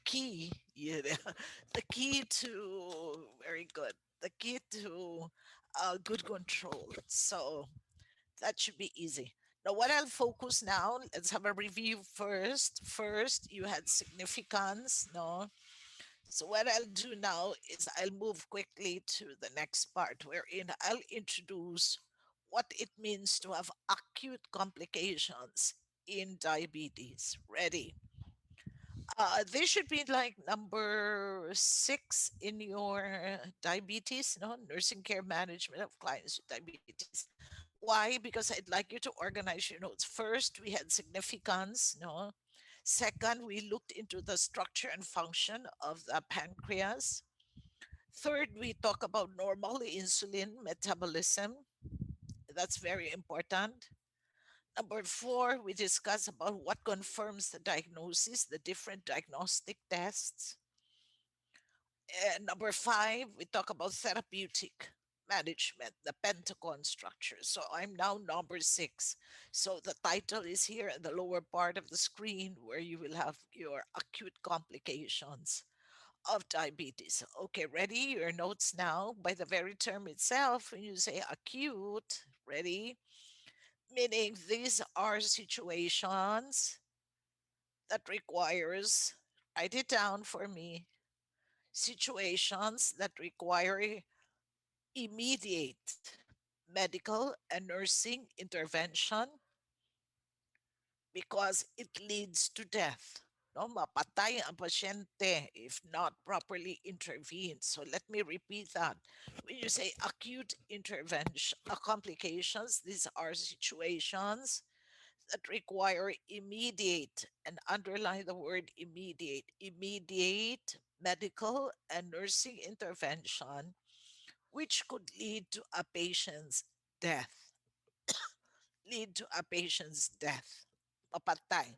key, the key to very good, the key to good control. So that should be easy. Now, what I'll focus now, let's have a review first. First, you had significance, no? So, what I'll do now is I'll move quickly to the next part wherein I'll introduce what it means to have acute complications in diabetes. Ready? This should be like number 6 in your diabetes, no, nursing care management of clients with diabetes. Why? Because I'd like you to organize your notes. First, we had significance, no. Second, we looked into the structure and function of the pancreas. Third, we talk about normal insulin metabolism. That's very important. Number 4, we discuss about what confirms the diagnosis, the different diagnostic tests. And number 5, we talk about therapeutic management, the pentagon structure. So I'm now number 6. So the title is here in the lower part of the screen where you will have your acute complications of diabetes. Okay, ready? Your notes now. By the very term itself, when you say acute, ready? Meaning these are situations that requires, write it down for me, situations that require immediate medical and nursing intervention because it leads to death. No, mapatay ang pasyente if not properly intervened. So let me repeat that. When you say acute intervention, complications, these are situations that require immediate, and underline the word immediate medical and nursing intervention, which could lead to a patient's death. Lead to a patient's death. Papatay.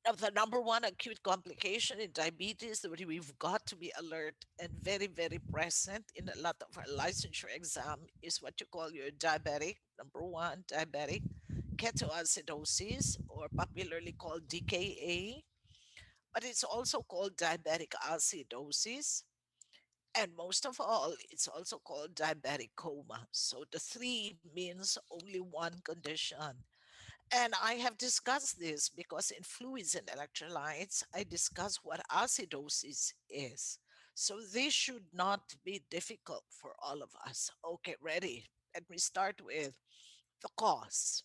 Now, the number one acute complication in diabetes that we've got to be alert and very, very present in a lot of our licensure exam is what you call your diabetic, number one, diabetic ketoacidosis, or popularly called DKA, but it's also called diabetic acidosis. And most of all, it's also called diabetic coma. So the three means only one condition. And I have discussed this because in fluids and electrolytes, I discuss what acidosis is. So this should not be difficult for all of us. Okay, ready? Let me start with the cause.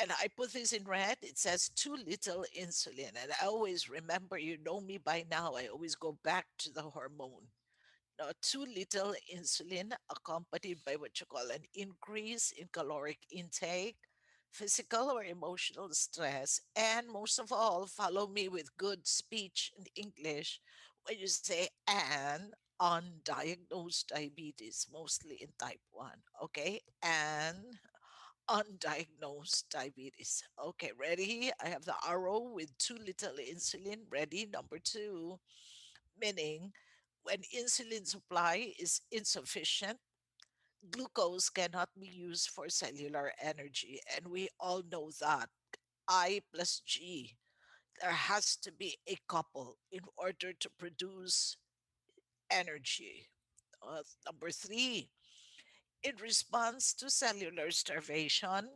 And I put this in red. It says too little insulin. And I always remember, you know me by now, I always go back to the hormone. Now, too little insulin accompanied by what you call an increase in caloric intake, physical or emotional stress, and most of all, follow me with good speech and English when you say and undiagnosed diabetes, mostly in type 1. Okay? And undiagnosed diabetes. Okay, ready? I have the arrow with too little insulin. Ready? Number 2, meaning when insulin supply is insufficient, glucose cannot be used for cellular energy. And we all know that. I plus G. There has to be a couple in order to produce energy. Number 3, in response to cellular starvation,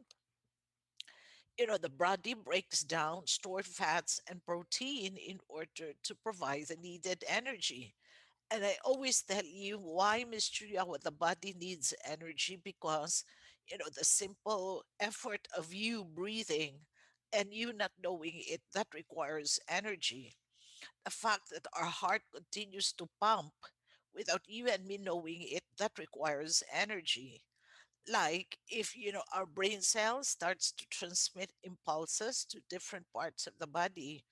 the body breaks down stored fats and protein in order to provide the needed energy. And I always tell you why, Miss Julia, what the body needs energy because, the simple effort of you breathing and you not knowing it, that requires energy. The fact that our heart continues to pump without you and me knowing it, that requires energy. Like if our brain cells starts to transmit impulses to different parts of the body,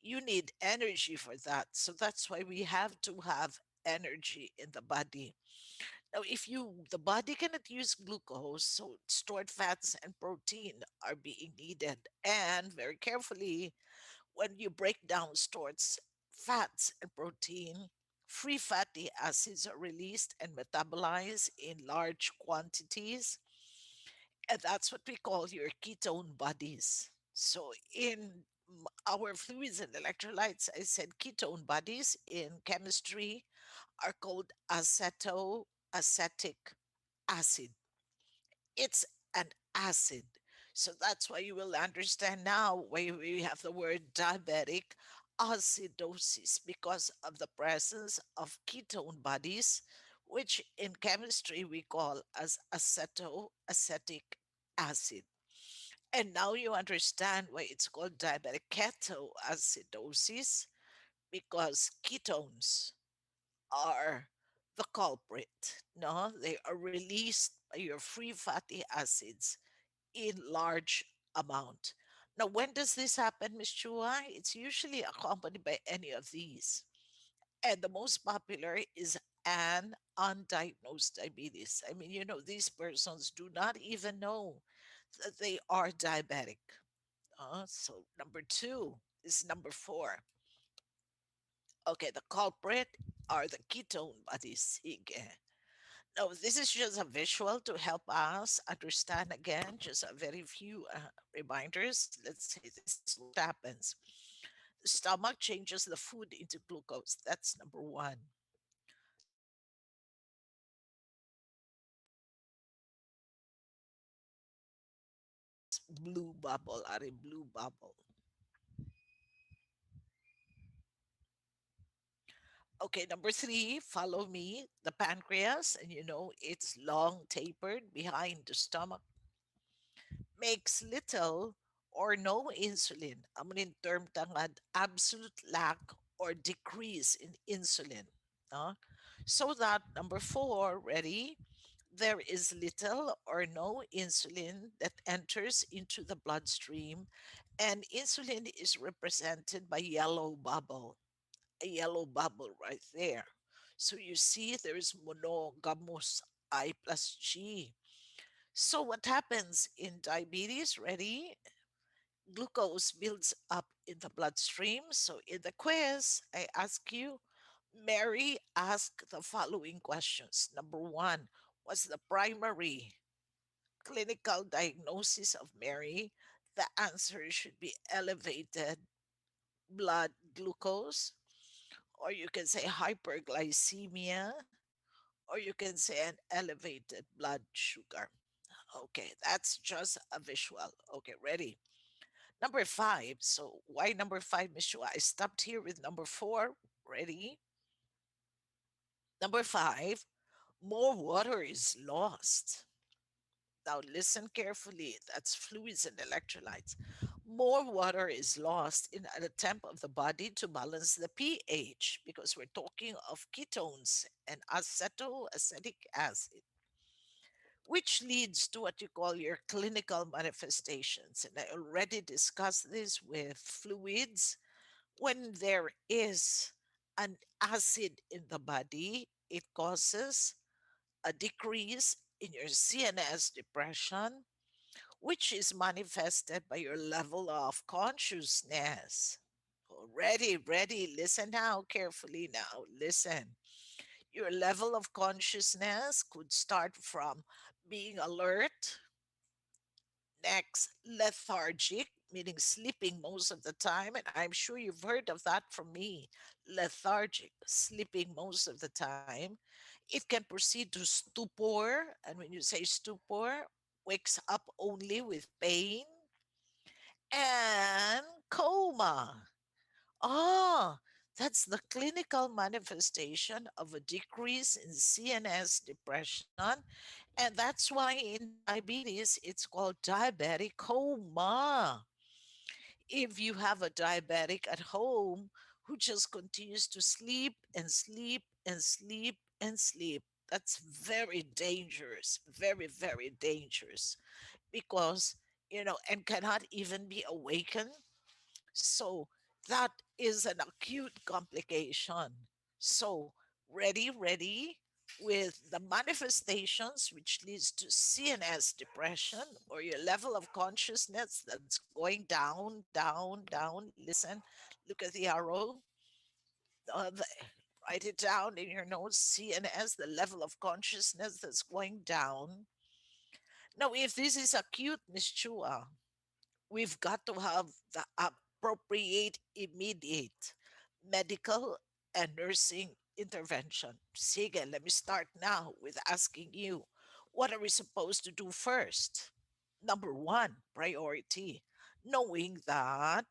you need energy for that. So that's why we have to have energy in the body. Now, if the body cannot use glucose, so stored fats and protein are being needed. And very carefully, when you break down fats and protein, free fatty acids are released and metabolized in large quantities. And that's what we call your ketone bodies. So in Our fluids and electrolytes, I said ketone bodies in chemistry are called acetoacetic acid. It's an acid. So that's why you will understand now why we have the word diabetic acidosis, because of the presence of ketone bodies, which in chemistry we call as acetoacetic acid. And now you understand why it's called diabetic ketoacidosis, because ketones are the culprit. No, they are released by your free fatty acids in large amount. Now, when does this happen, Ms. Chua? It's usually accompanied by any of these. And the most popular is an undiagnosed diabetes. I mean, these persons do not even know that they are diabetic. So number two is number four. Okay, the culprit are the ketone bodies. Sige. Now, this is just a visual to help us understand again, just a very few reminders. Let's say this is what happens. The stomach changes the food into glucose. That's number one. Blue bubble, are a blue bubble. Okay, number three, follow me. The pancreas, and it's long tapered behind the stomach, makes little or no insulin. In term tangad, absolute lack or decrease in insulin. No? So that number four, ready? There is little or no insulin that enters into the bloodstream, and insulin is represented by yellow bubble, a yellow bubble right there. So you see there is monogamous I plus G. So what happens in diabetes? Ready? Glucose builds up in the bloodstream. So in the quiz, I ask you, Mary, ask the following questions. Number one, what's the primary clinical diagnosis of Mary? The answer should be elevated blood glucose, or you can say hyperglycemia, or you can say an elevated blood sugar. Okay, that's just a visual. Okay, ready? Number five. So why number five, Miss Shua? I stopped here with number four. Ready? Number five, more water is lost. Now listen carefully. That's fluids and electrolytes. More water is lost in an attempt of the body to balance the pH, because we're talking of ketones and acetoacetic acid, which leads to what you call your clinical manifestations. And I already discussed this with fluids. When there is an acid in the body, it causes a decrease in your CNS depression, which is manifested by your level of consciousness. Oh, ready, ready. Listen now carefully now. Listen. Your level of consciousness could start from being alert, next, lethargic, meaning sleeping most of the time. And I'm sure you've heard of that from me. Lethargic, sleeping most of the time. It can proceed to stupor. And when you say stupor, wakes up only with pain, and coma. Ah, that's the clinical manifestation of a decrease in CNS depression. And that's why in diabetes, it's called diabetic coma. If you have a diabetic at home who just continues to sleep and sleep and sleep and sleep, that's very dangerous, very, very dangerous, because, and cannot even be awakened. So that is an acute complication. So ready, ready with the manifestations which leads to CNS depression, or your level of consciousness that's going down, down, down. Listen, look at the arrow. The, write it down in your notes. CNS, the level of consciousness that's going down. Now, if this is acute, Miss Chua, we've got to have the appropriate immediate medical and nursing intervention. Sige, let me start now with asking you, what are we supposed to do first? Number one, priority, knowing that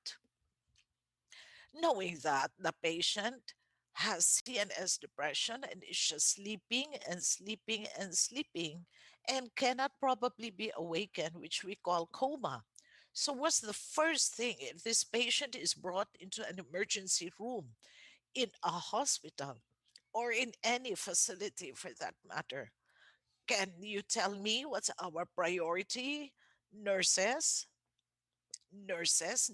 knowing that the patient has CNS depression and is just sleeping and sleeping and sleeping and cannot probably be awakened, which we call coma. So, what's the first thing if this patient is brought into an emergency room in a hospital or in any facility for that matter? Can you tell me what's our priority? Nurses,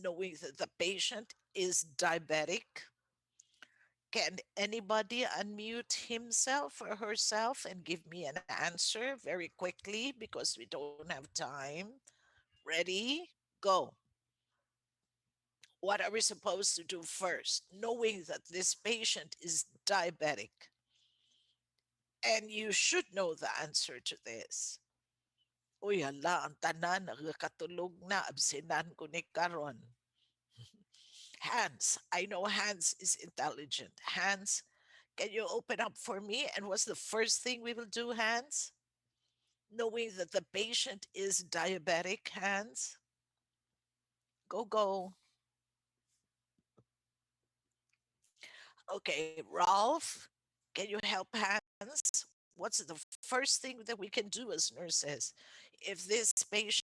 knowing that the patient is diabetic. Can anybody unmute himself or herself and give me an answer very quickly because we don't have time? Ready? Go. What are we supposed to do first, knowing that this patient is diabetic? And you should know the answer to this. Uy, hala, ang tanan, nakakatulog na, absinan ko ni Karon. Hans, I know Hans is intelligent. Hans, can you open up for me? And what's the first thing we will do, Hans? Knowing that the patient is diabetic, Hans? Go, go. Okay, Ralph, can you help Hans? What's the first thing that we can do as nurses if this patient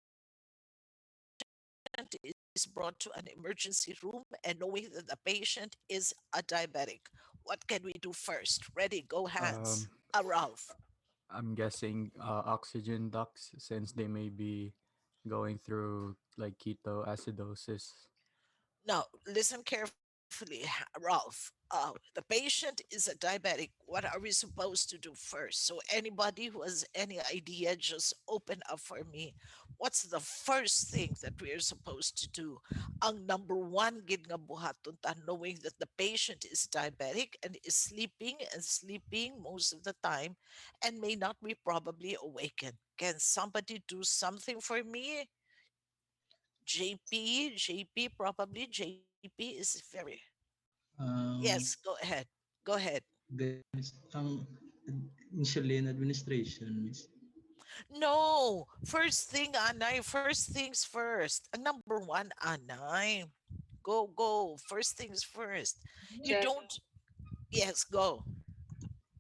is brought to an emergency room and knowing that the patient is a diabetic? What can we do first? Ready, go, Hans. Um, Ralph. I'm guessing oxygen ducts since they may be going through like ketoacidosis. Now, listen carefully, Ralph. The patient is a diabetic. What are we supposed to do first? So, anybody who has any idea, just open up for me. What's the first thing that we are supposed to do? Ang number one, gid nga buhaton ta, knowing that the patient is diabetic and is sleeping and sleeping most of the time and may not be probably awakened. Can somebody do something for me? JP, probably. JP is very. Yes, Ang go ahead. Go ahead. ang insulin administration, miss. No, first thing, Anay. First things first. Ang number one, Anay. Go, go. First things first. You Check don't. Yes, go.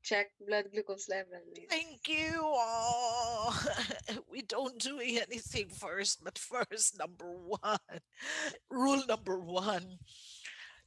check blood glucose level, miss. Thank you. Oh, we don't do anything first, but first, number one. Rule number one,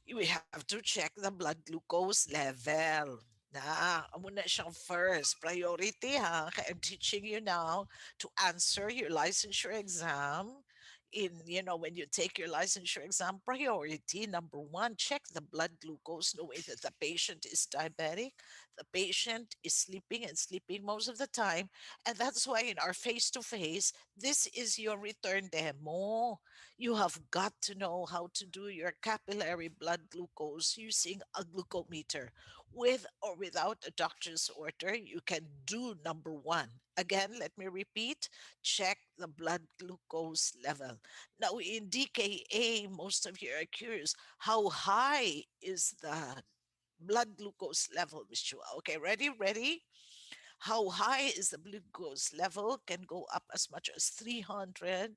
we have to check the blood glucose level. Na, amo na siyang first priority ha. I'm teaching you now to answer your licensure exam. When you take your licensure exam, priority number one, check the blood glucose, knowing that the patient is diabetic, the patient is sleeping and sleeping most of the time. And that's why in our face to face, this is your return demo. You have got to know how to do your capillary blood glucose using a glucometer. With or without a doctor's order, you can do number one. Again, let me repeat, check the blood glucose level. Now, in DKA, most of you are curious, how high is the blood glucose level, Miss Chua? Okay, ready? Ready? How high is the glucose level? Can go up as much as 300,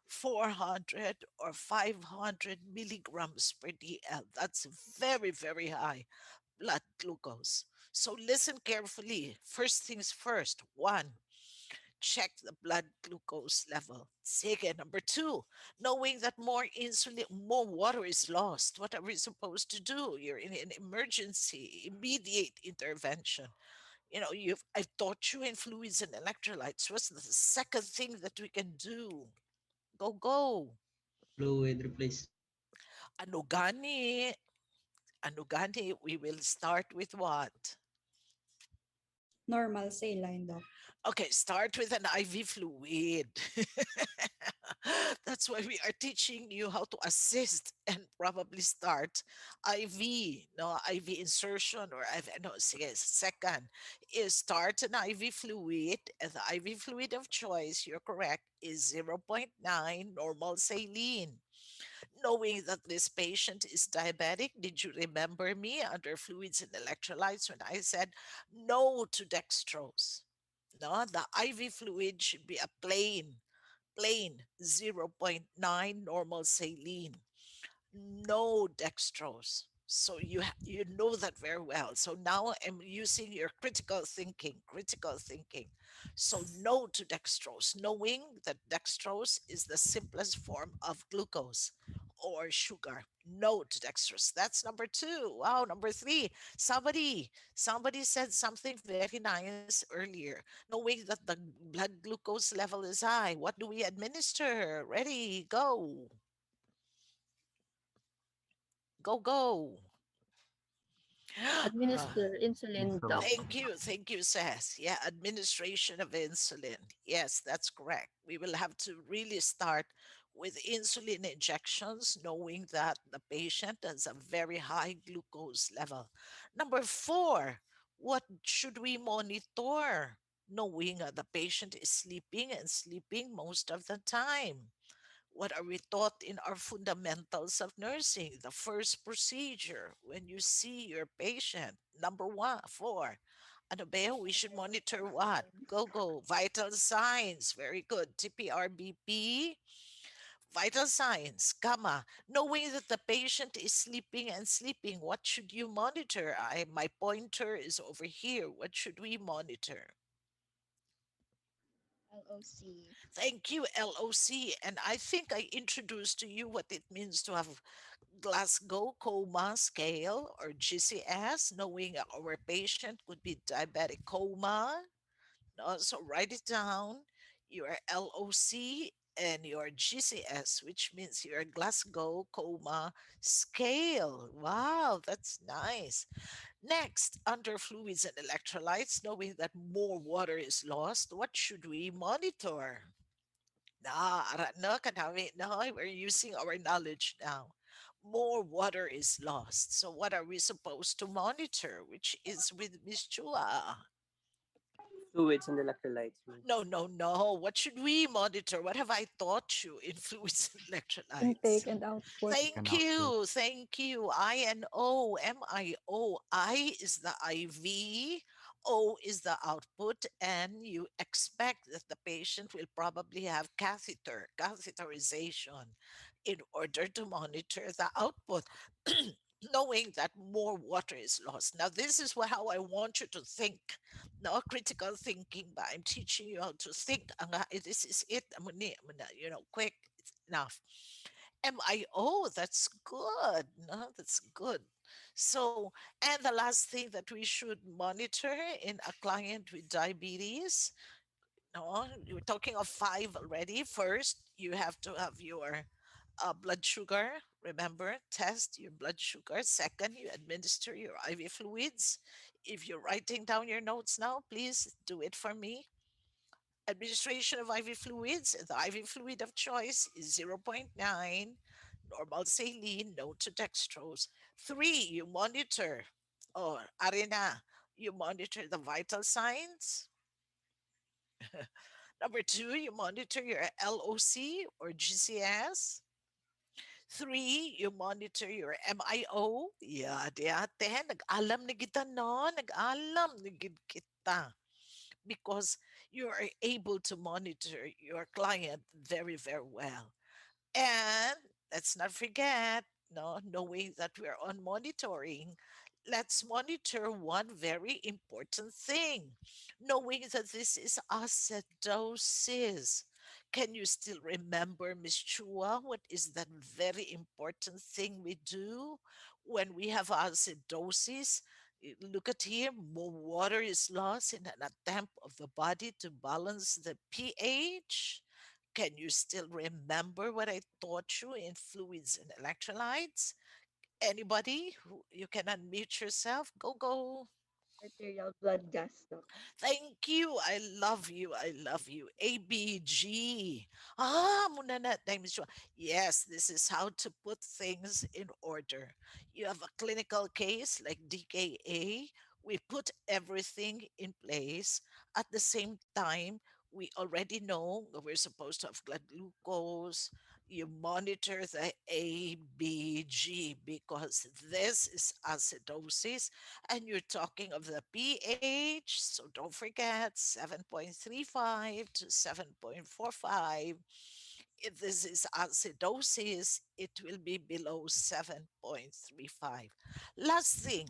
400, or 500 milligrams per DL. That's very, very high blood glucose. So listen carefully. First things first. One, check the blood glucose level. Sige, number two, knowing that more water is lost. What are we supposed to do? You're in an emergency, immediate intervention. I've taught you in fluids and electrolytes. What's the second thing that we can do? Go, go. Fluid replacement. Anugani. Anugani, we will start with what? Normal saline, Doc. Okay, start with an IV fluid. That's why we are teaching you how to assist and probably start IV, no IV insertion or IV, no, sige, second is start an IV fluid, and the IV fluid of choice, you're correct, is zero point 0.9 normal saline. Knowing that this patient is diabetic, did you remember me under fluids and electrolytes when I said no to dextrose? No, the IV fluid should be a plain zero point 0.9 normal saline, no dextrose. So you know that very well. So now I'm using your critical thinking. So no to dextrose, knowing that dextrose is the simplest form of glucose or sugar. No to dextrose. That's number two. Wow, number three. Somebody said something very nice earlier. Knowing that the blood glucose level is high. What do we administer? Ready, go. Go, go. Ah, Administer insulin Insulin. doc. thank you, Sass. Yeah, administration of insulin. Yes, that's correct. We will have to really start with insulin injections, knowing that the patient has a very high glucose level. Number four, what should we monitor? Knowing the patient is sleeping and sleeping most of the time. What are we taught in our fundamentals of nursing? The first procedure when you see your patient. Number one, four. Ano ba yun? We should monitor what? Go, go. Vital signs. Very good. TPRBP. Vital signs, gamma. Knowing that the patient is sleeping and sleeping, what should you monitor? My pointer is over here. What should we monitor? LOC. Thank you, LOC. And I think I introduced to you what it means to have Glasgow Coma Scale or GCS, knowing our patient could be diabetic coma. So write it down, your LOC and your GCS, which means your Glasgow Coma Scale. Wow, that's nice. Next, under fluids and electrolytes, knowing that more water is lost, what should we monitor? No, kadami, no, we're using our knowledge now. More water is lost. So what are we supposed to monitor? Which is with Miss Chua. Fluids and electrolytes, Miss. No, no, no. What should we monitor? What have I taught you in fluids and electrolytes? Intake and output. Take an Thank output. you. Thank you. INO, MIO. I is the IV, O is the output, and you expect that the patient will probably have catheterization in order to monitor the output, knowing that more water is lost. Now, this is how I want you to think. No critical thinking, but I'm teaching you how to think. This is it. Quick. It's enough. MIO, that's good. No, that's good. So, and the last thing that we should monitor in a client with diabetes, no, you're talking of five already. First, you have to have your blood sugar. Remember, test your blood sugar. Second, you administer your IV fluids. If you're writing down your notes now, please do it for me. Administration of IV fluids. The IV fluid of choice is zero point 0.9 normal saline, no to dextrose. Three, you monitor, or Arena, you monitor the vital signs. Number two, you monitor your LOC or GCS. Three, you monitor your MIO. Yeah, di ate, nag-alam na kita no, nag-alam na gid kita. Because you are able to monitor your client very, very well. And let's not forget, no, knowing that we're on monitoring, let's monitor one very important thing, knowing that this is acidosis. Can you still remember, Miss Chua, what is that very important thing we do when we have acidosis? Look at here, more water is lost in an attempt of the body to balance the pH. Can you still remember what I taught you in fluids and electrolytes? Anybody who you can unmute yourself? Go, go. Arterial blood gas doc. Thank you. I love you. I love you. ABG. Muna na tayo, Miss Chua. Yes, this is how to put things in order. You have a clinical case like DKA. We put everything in place. At the same time, we already know that we're supposed to have blood glucose, You monitor the ABG because this is acidosis and you're talking of the pH. So don't forget 7.35 to 7.45. If this is acidosis, it will be below 7.35. Last thing,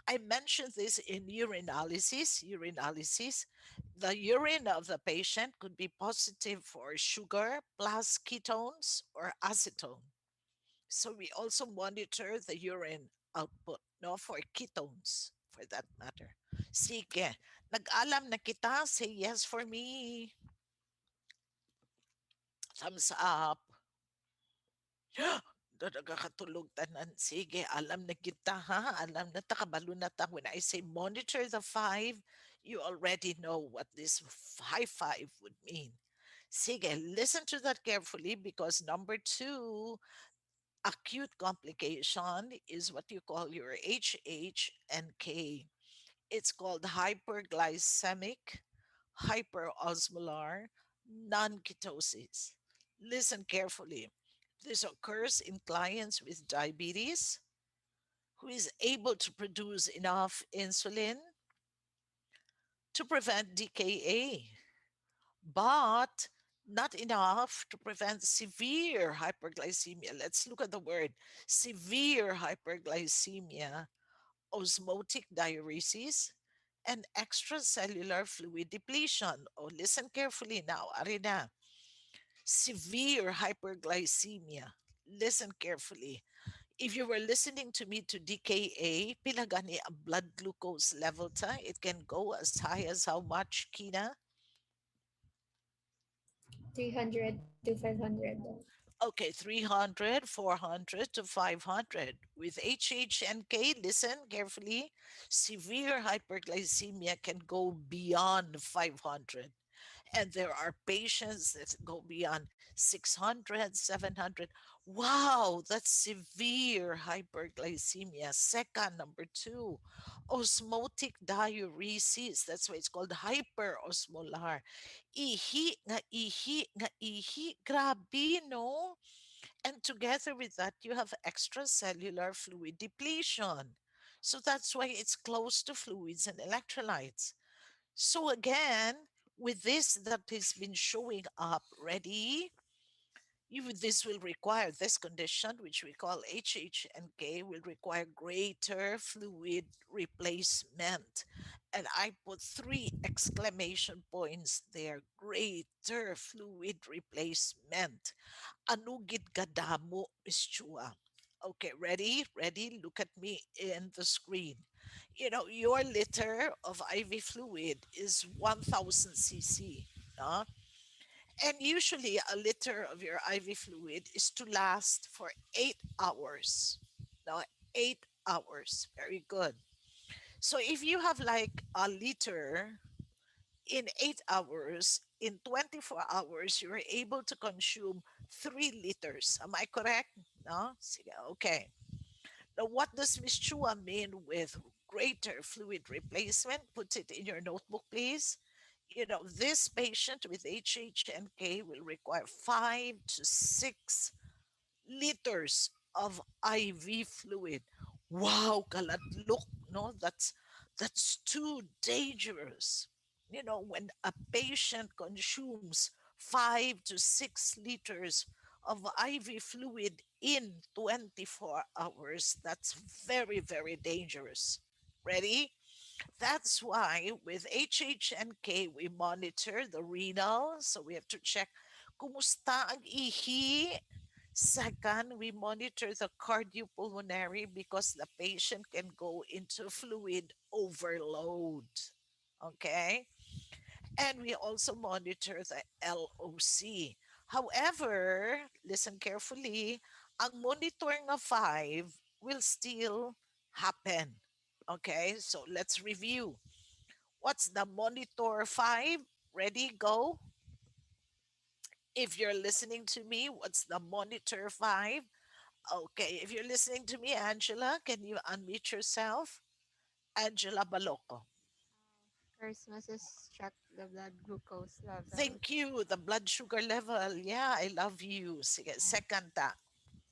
I mentioned this in urinalysis. Urinalysis, the urine of the patient could be positive for sugar plus ketones or acetone. So we also monitor the urine output, no, for ketones, for that matter. Sige, nag-alam na kita. Say yes for me. Thumbs up. Do nakakatulog tanan. Sige, alam na kita ha. Alam na ta, kabalo na ta. When I say monitor the five, you already know what this high five would mean. Sige, listen to that carefully because number two, acute complication is what you call your HH and K. It's called hyperglycemic, hyperosmolar non-ketosis. Listen carefully. This occurs in clients with diabetes who is able to produce enough insulin to prevent DKA, but not enough to prevent severe hyperglycemia. Let's look at the word severe hyperglycemia, osmotic diuresis, and extracellular fluid depletion. Oh, listen carefully now, Arina. Severe hyperglycemia. Listen carefully. If you were listening to me to DKA, pilagani ang blood glucose level ta, it can go as high as how much, Kina? 300 to 500 daw. Okay, 300, 400 to 500. With HH and K, listen carefully. Severe hyperglycemia can go beyond 500. And there are patients that go beyond 600, 700. Wow, that's severe hyperglycemia. Second, number two, osmotic diuresis. That's why it's called hyperosmolar. Ihi. Grabe, no? And together with that, you have extracellular fluid depletion. So that's why it's close to fluids and electrolytes. So again, with this that has been showing up, ready? This will require this condition, which we call HH and K, will require greater fluid replacement. And I put three exclamation points there. Greater fluid replacement. Anugid gadamo Chua. Okay, ready? Ready? Look at me in the screen. You know, your liter of IV fluid is 1000 cc. No? And usually a liter of your IV fluid is to last for 8 hours. No, 8 hours. Very good. So if you have like a liter in 8 hours, in 24 hours, you're able to consume 3 liters. Am I correct? No? Sige, okay. Now, what does Miss Chua mean with greater fluid replacement? Put it in your notebook, please. You know, this patient with HHNK will require 5 to 6 liters of IV fluid. Wow, kaladlok, no? That's too dangerous. You know, when a patient consumes 5 to 6 liters of IV fluid in 24 hours, that's very, very dangerous. Ready? That's why with HH and K, we monitor the renal. So we have to check kumusta ang ihi. Second, we monitor the cardiopulmonary because the patient can go into fluid overload. Okay? And we also monitor the LOC. However, listen carefully, ang monitoring of five will still happen. Okay, so let's review. What's the monitor five? Ready, go. If you're listening to me, what's the monitor five? Okay, if you're listening to me, Angela, can you unmute yourself? Angela Baloco. First, Mrs. check the blood glucose level. Thank you. The blood sugar level. Yeah, I love you. Sige, second ta.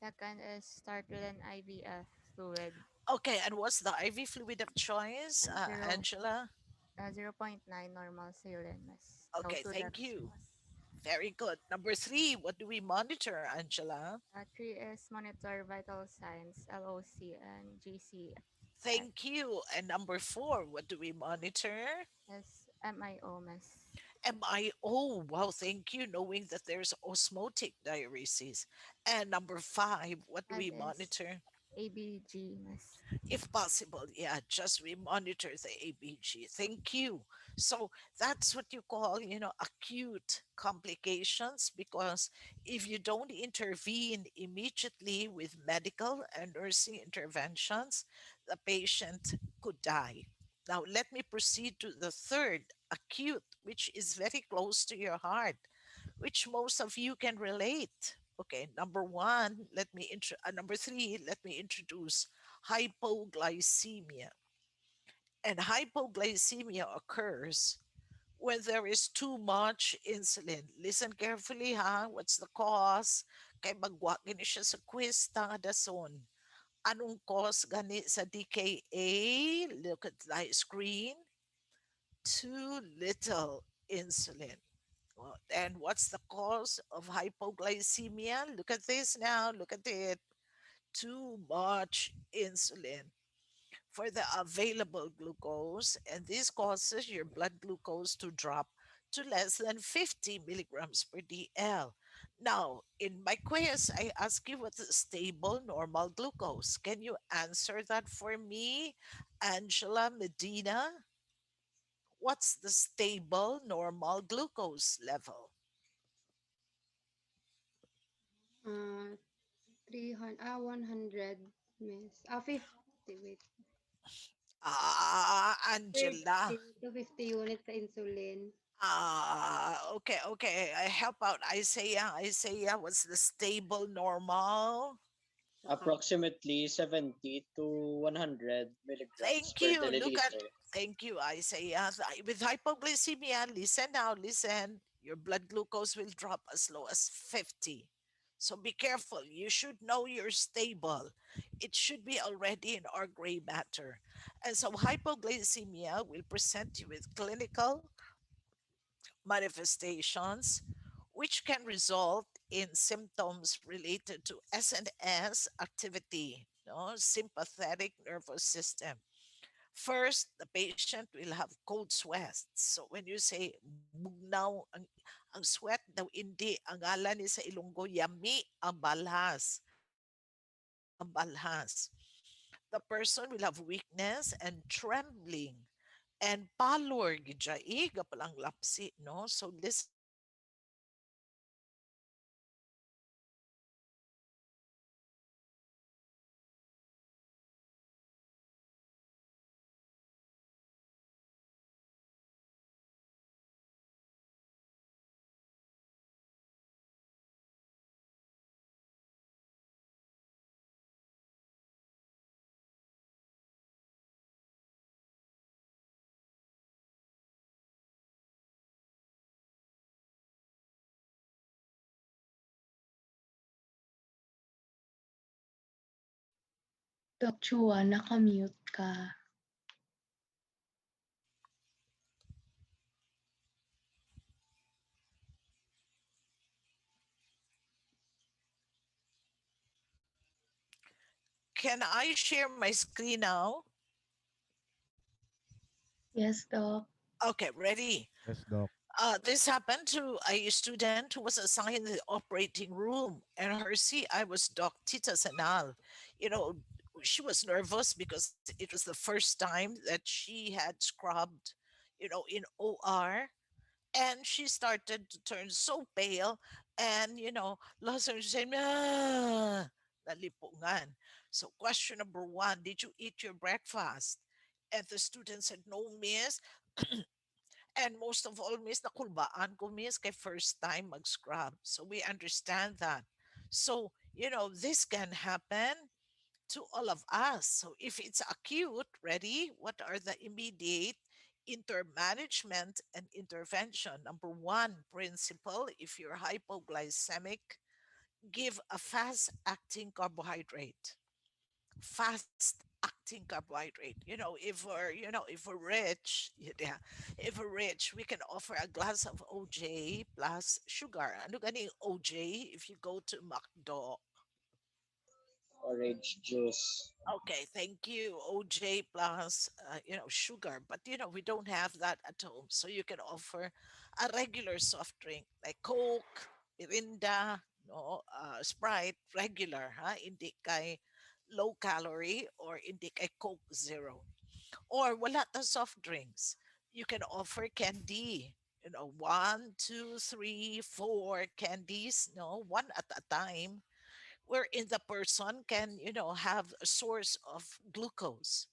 Second is start with an IVF fluid. Okay, and what's the IV fluid of choice, Zero, Angela? 0.9 normal saline, miss. No Okay, thank Sudafed, you. miss. Very good. Number three, what do we monitor, Angela? Three is monitor vital signs, LOC and GCS. Thank you. And number four, what do we monitor? Is MIO, miss. MIO. Wow, thank you. Knowing that there's osmotic diuresis. And number five, what do Five we is monitor? ABG, miss. If possible, yeah, just we monitor the ABG. Thank you. So that's what you call, acute complications, because if you don't intervene immediately with medical and nursing interventions, the patient could die. Now, let me proceed to the third, acute, which is very close to your heart, which most of you can relate. Okay, number three, let me introduce hypoglycemia. And hypoglycemia occurs when there is too much insulin. Listen carefully, ha. What's the cause? Kay magwa gini siya sa quiz tanga dason. Anong cause gani sa DKA? Look at the screen. Too little insulin. Well, and what's the cause of hypoglycemia? Look at this now. Look at it. Too much insulin for the available glucose, and this causes your blood glucose to drop to less than 50 milligrams per DL. Now, in my quiz, I ask you what's a stable normal glucose. Can you answer that for me, Angela Medina? What's the stable normal glucose level? 300, 100, miss. 50, wait. Angela. 30 to 50 units sa insulin. Okay, okay. I help out Isaiah. Isaiah, what's the stable normal? Approximately 70 to 100 milligrams Thank per you. Look at, milliliter. thank you, Isaiah. With hypoglycemia, listen now, listen. Your blood glucose will drop as low as 50. So be careful. You should know you're stable. It should be already in our gray matter. And so hypoglycemia will present you with clinical manifestations, which can result in symptoms related to SNS activity, no, sympathetic nervous system. First, the patient will have cold sweats. So when you say bugnaw ang sweat daw hindi, ang ngalan ni sa Ilonggo yami ang balhas. Yami ang balhas. The person will have weakness and trembling and pallor gidjai gapalang lapsi, no? So listen carefully. Doc Chua, naka-mute ka. Can I share my screen now? Yes, Doc. Okay, ready. Yes, Doc. This happened to a student who was assigned the operating room, and her CI was Doc Tita Sanal. You know, she was nervous because it was the first time that she had scrubbed, in OR, and she started to turn so pale, and lost her saying, nalipungan. So question number one, did you eat your breakfast? And the student said, no, miss. And most of all, miss, nakulbaan ko, miss, kay first time mag-scrub. So we understand that. So, this can happen to all of us. So if it's acute, ready, what are the immediate Intermanagement and intervention. Number one principle, if you're hypoglycemic, give a fast acting carbohydrate. Fast acting carbohydrate. If we're rich, yeah, if we're rich, we can offer a glass of OJ plus sugar. Ano gani OJ if you go to McDo? Orange juice. Okay, thank you. OJ plus, sugar. But, we don't have that at home. So you can offer a regular soft drink like Coke, Mirinda, no, Sprite, regular, ha? Hindi kay low calorie or hindi kay Coke Zero. Or wala ta soft drinks. You can offer candy. One, two, three, four candies, no, one at a time wherein the person can, have a source of glucose.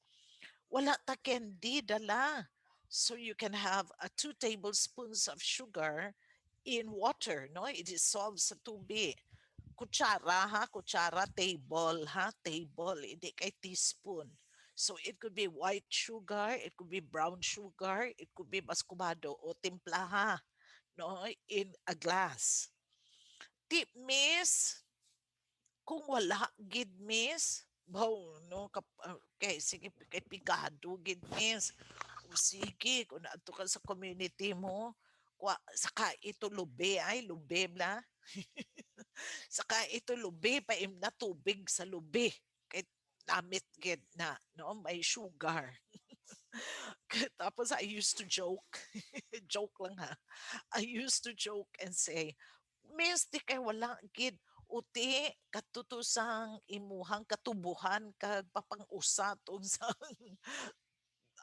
Wala ta candy dala. So you can have a 2 tablespoons of sugar in water, no? It dissolves sa tubig. Kutsara ha, kutsara, table ha, table, hindi kay teaspoon. So it could be white sugar, it could be brown sugar, it could be mascumado o timplaha, no, in a glass. Tip miss, kung wala gid miss, baw no okay, sige kay pigado gid miss. O sige, kung naadto ka sa community mo, saka ito lube ay lube bla. Saka ito lube paim na tubig sa lube. Kay namit gid na no may sugar. Tapos I used to joke. Joke lang ha. I used to joke and say, Miss, di kay wala gid uti katutusang imuhang katubuhan kag papang-usa sa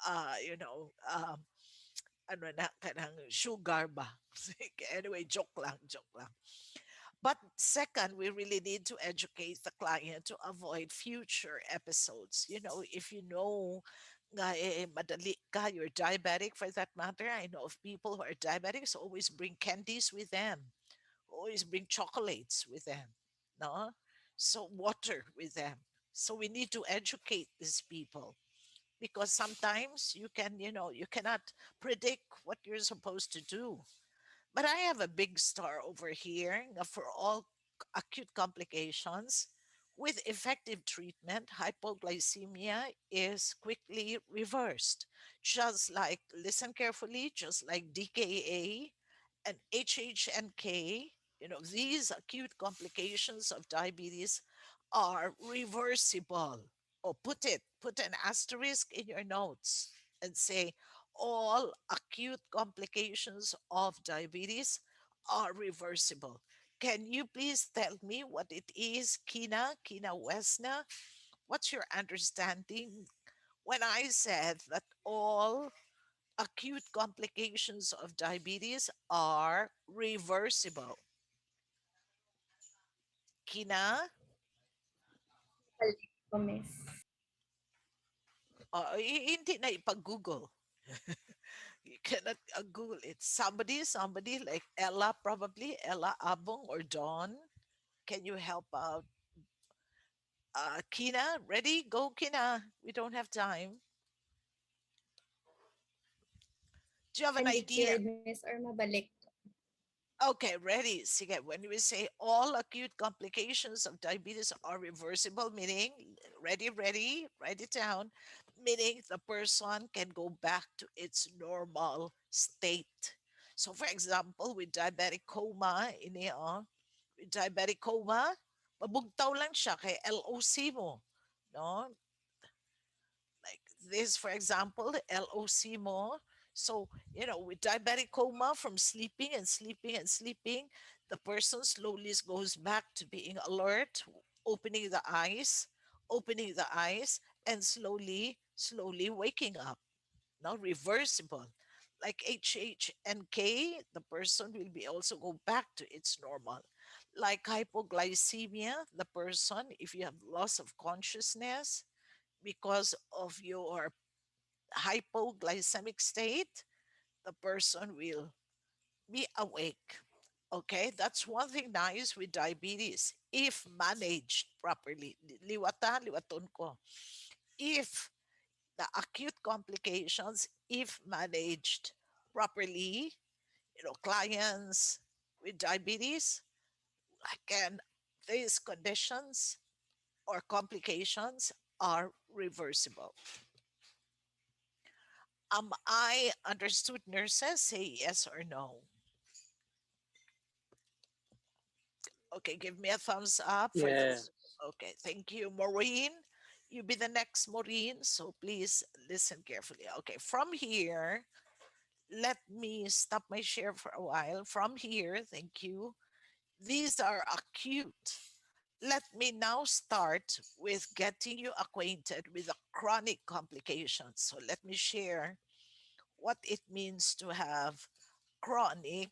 uh, you know, um, ano na kanang sugar ba. Sige, anyway, joke lang, joke lang. But second, we really need to educate the client to avoid future episodes. If you know nga madali ka, you're diabetic for that matter. I know of people who are diabetics always bring candies with them, always bring chocolates with them, no? So water with them. So we need to educate these people because sometimes you cannot predict what you're supposed to do. But I have a big star over here for all acute complications. With effective treatment, hypoglycemia is quickly reversed. Just like, listen carefully, just like DKA and HHNK, these acute complications of diabetes are reversible. Or put an asterisk in your notes and say all acute complications of diabetes are reversible. Can you please tell me what it is, Kina Wesna? What's your understanding when I said that all acute complications of diabetes are reversible? Kina, Oh, miss. hindi na ipag-Google. You cannot Google it. Somebody like Ella, probably Ella Abong or Dawn. Can you help out? Kina, ready? Go, Kina. We don't have time. Do you have an Can be idea? cured, miss, or mabalik. Okay, ready. Sige, when we say all acute complications of diabetes are reversible, meaning, ready, write it down, meaning the person can go back to its normal state. So, for example, with diabetic coma, with diabetic coma, mabugtaw lang siya kay LOC mo. No? Like this, for example, LOC mo. So, with diabetic coma from sleeping and sleeping and sleeping, the person slowly goes back to being alert, opening the eyes, opening the eyes, and slowly waking up. No, reversible. Like HHNK, the person will be also go back to its normal. Like hypoglycemia, the person, if you have loss of consciousness, because of your hypoglycemic state, the person will be awake. Okay, that's one thing nice with diabetes if managed properly. Liwata, liwaton ko. If The acute complications, if managed properly, clients with diabetes, again, these conditions or complications are reversible. I understood, nurses? Say yes or no. Okay, give me a thumbs up for Yeah. those. Okay, thank you. Maureen, you be the next Maureen, so please listen carefully. Okay, from here, let me stop my share for a while. From here, thank you. These are acute. Let me now start with getting you acquainted with the chronic complications. So let me share what it means to have chronic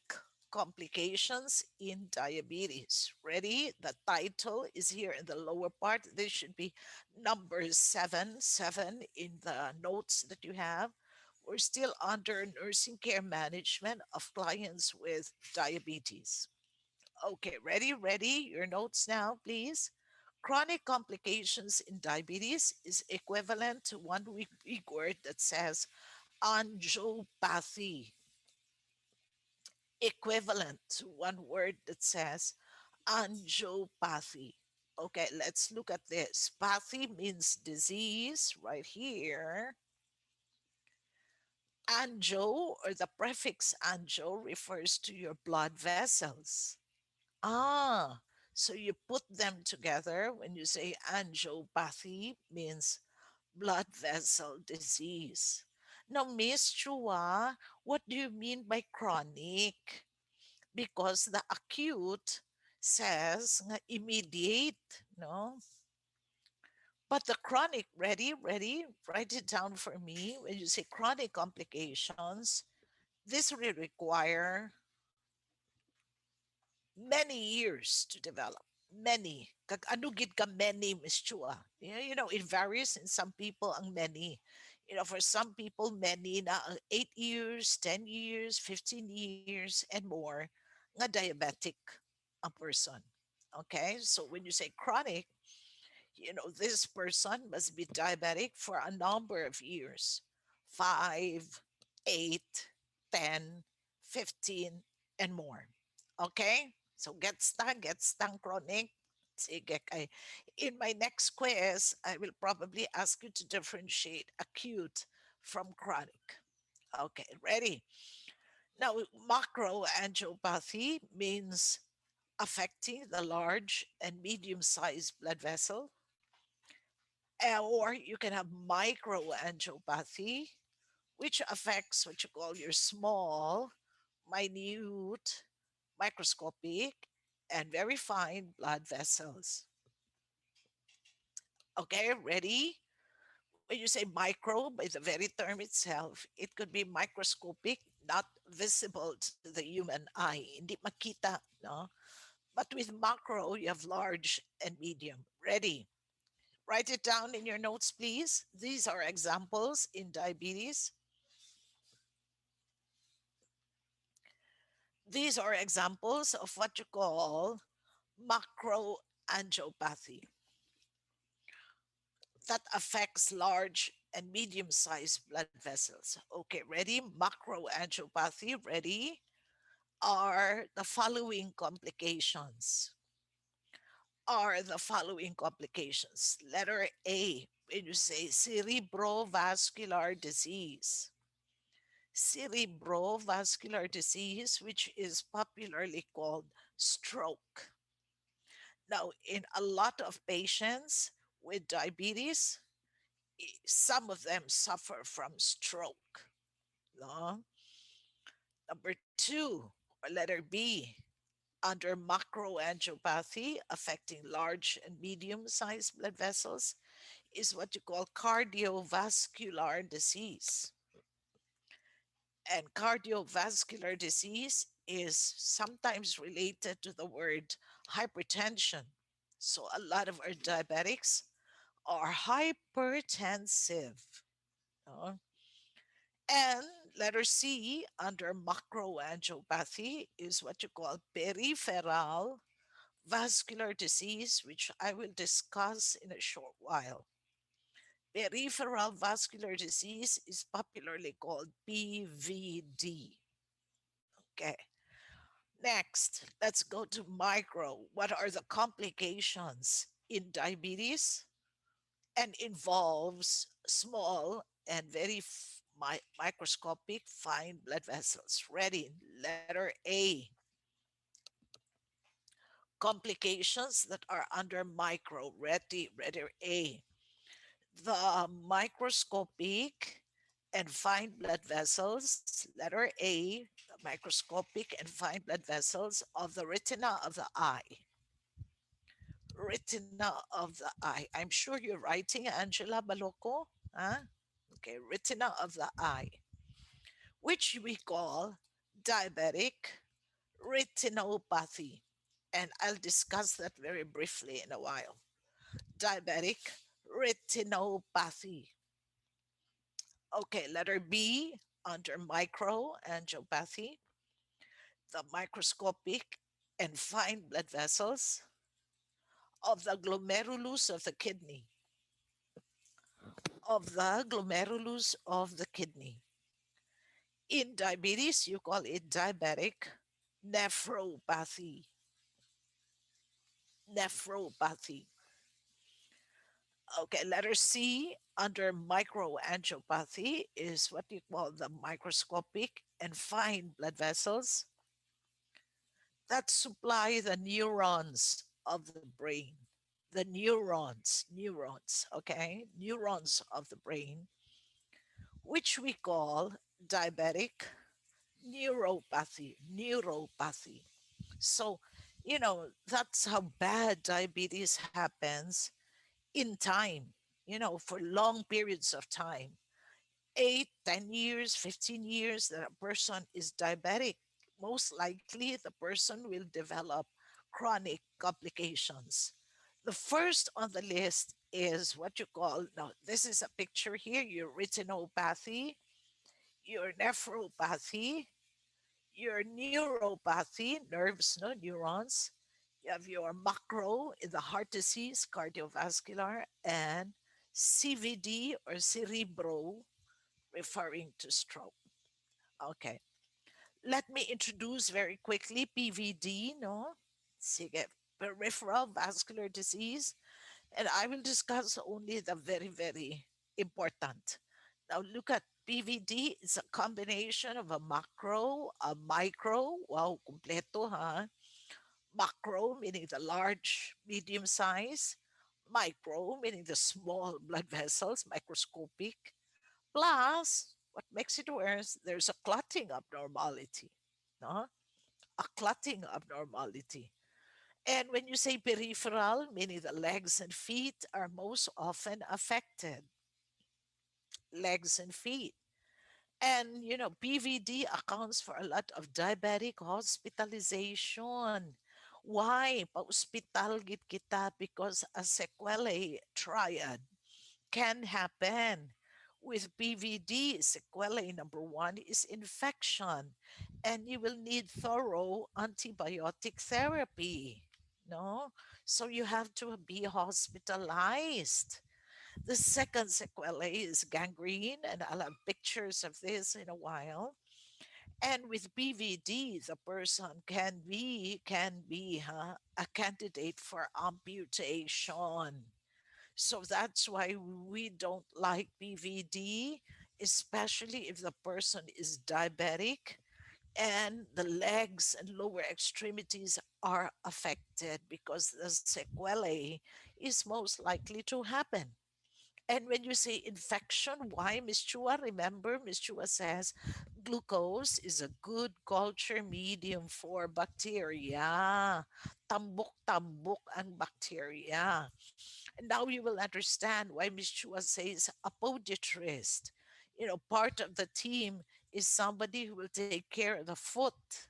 complications in diabetes. Ready? The title is here in the lower part. This should be number 7 in the notes that you have. We're still under nursing care management of clients with diabetes. Okay, ready? Your notes now, please. Chronic complications in diabetes is equivalent to one big word that says angiopathy, equivalent to one word that says angiopathy. Okay, let's look at this. Pathy means disease right here. Angio, or the prefix angio, refers to your blood vessels. Ah, so you put them together when you say angiopathy means blood vessel disease. Now, Miss Chua, what do you mean by chronic? Because the acute says nga immediate, no? But the chronic, ready, write it down for me. When you say chronic complications, this will require many years to develop. Many. Kag ano gid ka many, Miss Chua? It varies in some people ang many. For some people, many na ang 8 years, 10 years, 15 years, and more nga diabetic ang person. Okay? So when you say chronic, this person must be diabetic for a number of years. 5, 8, 10, 15, and more. Okay? So get stung chronic. Sige kay. In my next quiz, I will probably ask you to differentiate acute from chronic. Okay, ready? Now, macroangiopathy means affecting the large and medium sized blood vessel. Or you can have microangiopathy, which affects what you call your small, minute, microscopic, and very fine blood vessels. Okay, ready? When you say micro, by the very term itself, it could be microscopic, not visible to the human eye. Hindi makita, no? But with macro, you have large and medium. Ready? Write it down in your notes, please. These are examples in diabetes. These are examples of what you call macroangiopathy that affects large and medium sized blood vessels. Okay, ready? Macroangiopathy, ready? Are the following complications. Are the following complications. Letter A, when you say cerebrovascular disease. Cerebrovascular disease, which is popularly called stroke. Now, in a lot of patients with diabetes, some of them suffer from stroke. No? Number two, or letter B, under macroangiopathy affecting large and medium sized blood vessels, is what you call cardiovascular disease. And cardiovascular disease is sometimes related to the word hypertension. So a lot of our diabetics are hypertensive. No? And letter C under macroangiopathy is what you call peripheral vascular disease, which I will discuss in a short while. Peripheral vascular disease is popularly called PVD. Okay. Next, let's go to micro. What are the complications in diabetes? And involves small and very microscopic fine blood vessels. Ready? Letter A. Complications that are under micro. Ready? Letter A. The microscopic and fine blood vessels. Letter A. The microscopic and fine blood vessels of the retina of the eye. Retina of the eye. I'm sure you're writing, Angela Baloco. Huh? Okay, retina of the eye, which we call diabetic retinopathy. And I'll discuss that very briefly in a while. Diabetic retinopathy. Okay, letter B under microangiopathy, the microscopic and fine blood vessels of the glomerulus of the kidney, In diabetes, you call it diabetic nephropathy. Nephropathy. Okay, letter C under microangiopathy is what you call the microscopic and fine blood vessels that supply the neurons of the brain. The neurons, okay, neurons of the brain, which we call diabetic neuropathy. So, that's how bad diabetes happens in time, for long periods of time. 8, 10 years, 15 years that a person is diabetic, most likely the person will develop chronic complications. The first on the list is what you call, now, this is a picture here, your retinopathy, your nephropathy, your neuropathy, nerves, no neurons. You have your macro in the heart disease, cardiovascular, and CVD or cerebro, referring to stroke. Okay. Let me introduce very quickly PVD, no? Sige, peripheral vascular disease. And I will discuss only the very, very important. Now look at PVD. It's a combination of a macro, a micro. Wow, completo, huh? Macro meaning the large, medium size. Micro meaning the small blood vessels, microscopic. Plus, what makes it worse, there's a clotting abnormality. No? A clotting abnormality. And when you say peripheral, meaning the legs and feet are most often affected. Legs and feet. And PVD accounts for a lot of diabetic hospitalization. Why? Pa-hospital gid kita because a sequelae triad can happen. With PVD, sequelae number one is infection, and you will need thorough antibiotic therapy. No? So you have to be hospitalized. The second sequelae is gangrene, and I'll have pictures of this in a while. And with BVD, the person can be a candidate for amputation. So that's why we don't like BVD, especially if the person is diabetic and the legs and lower extremities are affected because the sequelae is most likely to happen. And when you say infection, why, Miss Chua? Remember, Miss Chua says glucose is a good culture medium for bacteria. Tambok-tambok ang bacteria. And now you will understand why Miss Chua says a podiatrist. Part of the team is somebody who will take care of the foot,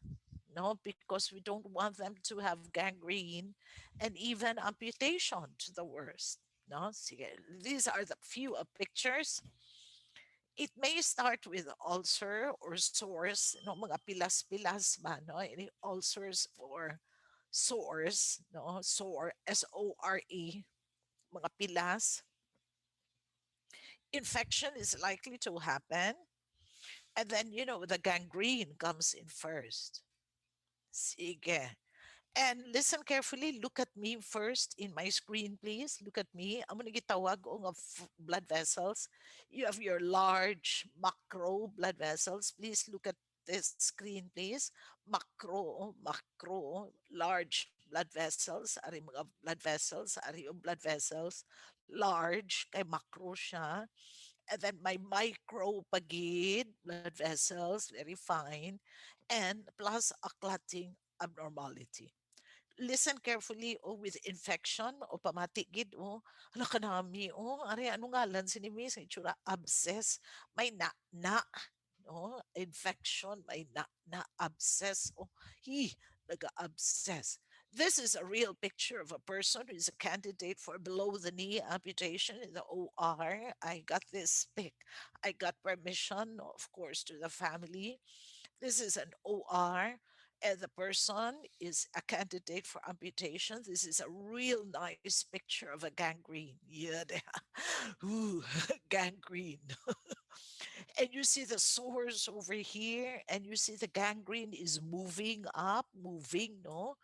no, because we don't want them to have gangrene and even amputation to the worst. No, sige. These are the few pictures. It may start with ulcer or sores, no, mga pilas-pilas ba, no, any ulcers or sores, no, sore, S-O-R-E, mga pilas. infection is likely to happen, and then the gangrene comes in first. Sige. And listen carefully. Look at me first in my screen, please. Look at me. I'm gonna gitawag o of blood vessels. You have your large macro blood vessels. Please look at this screen, please. Large blood vessels. Ari mga blood vessels. Ari yung blood vessels. Large, kay macro siya. And then my micro pagid, blood vessels, very fine. And plus a clotting abnormality. Listen carefully with infection o pamatigid ala kanami ari ano ngalan si ni Miss itsura abscess may na infection may na abscess hi naga-abscess. This is a real picture of a person who is a candidate for below the knee amputation in the OR. I got this pic. I got permission, of course, to the family. This is an OR, and the person is a candidate for amputation. This is a real nice picture of a gangrene. Yeah, ooh, gangrene. And you see the sores over here, and you see the gangrene is moving up, moving, no?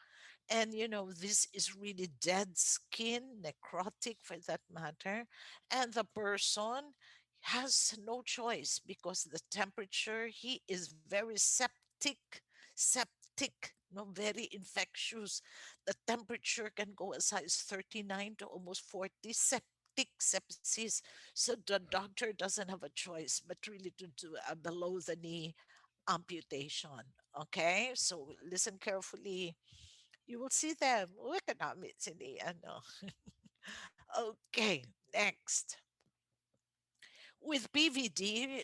And this is really dead skin, necrotic for that matter. And the person has no choice because the temperature, he is very septic, no, very infectious. The temperature can go as high as 39 to almost 40, septic sepsis. So the doctor doesn't have a choice but really to do a below the knee amputation. Okay, so listen carefully. You will see them. Look at them. It's in the ano. Okay, next. With PVD,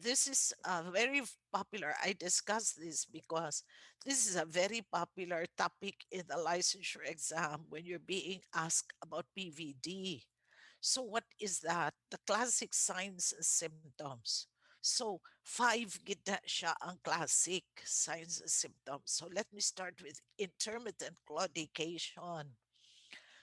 this is very popular. I discuss this because this is a very popular topic in the licensure exam when you're being asked about PVD. So what is that? The classic signs and symptoms. So five gida siya ang classic signs and symptoms. So let me start with intermittent claudication.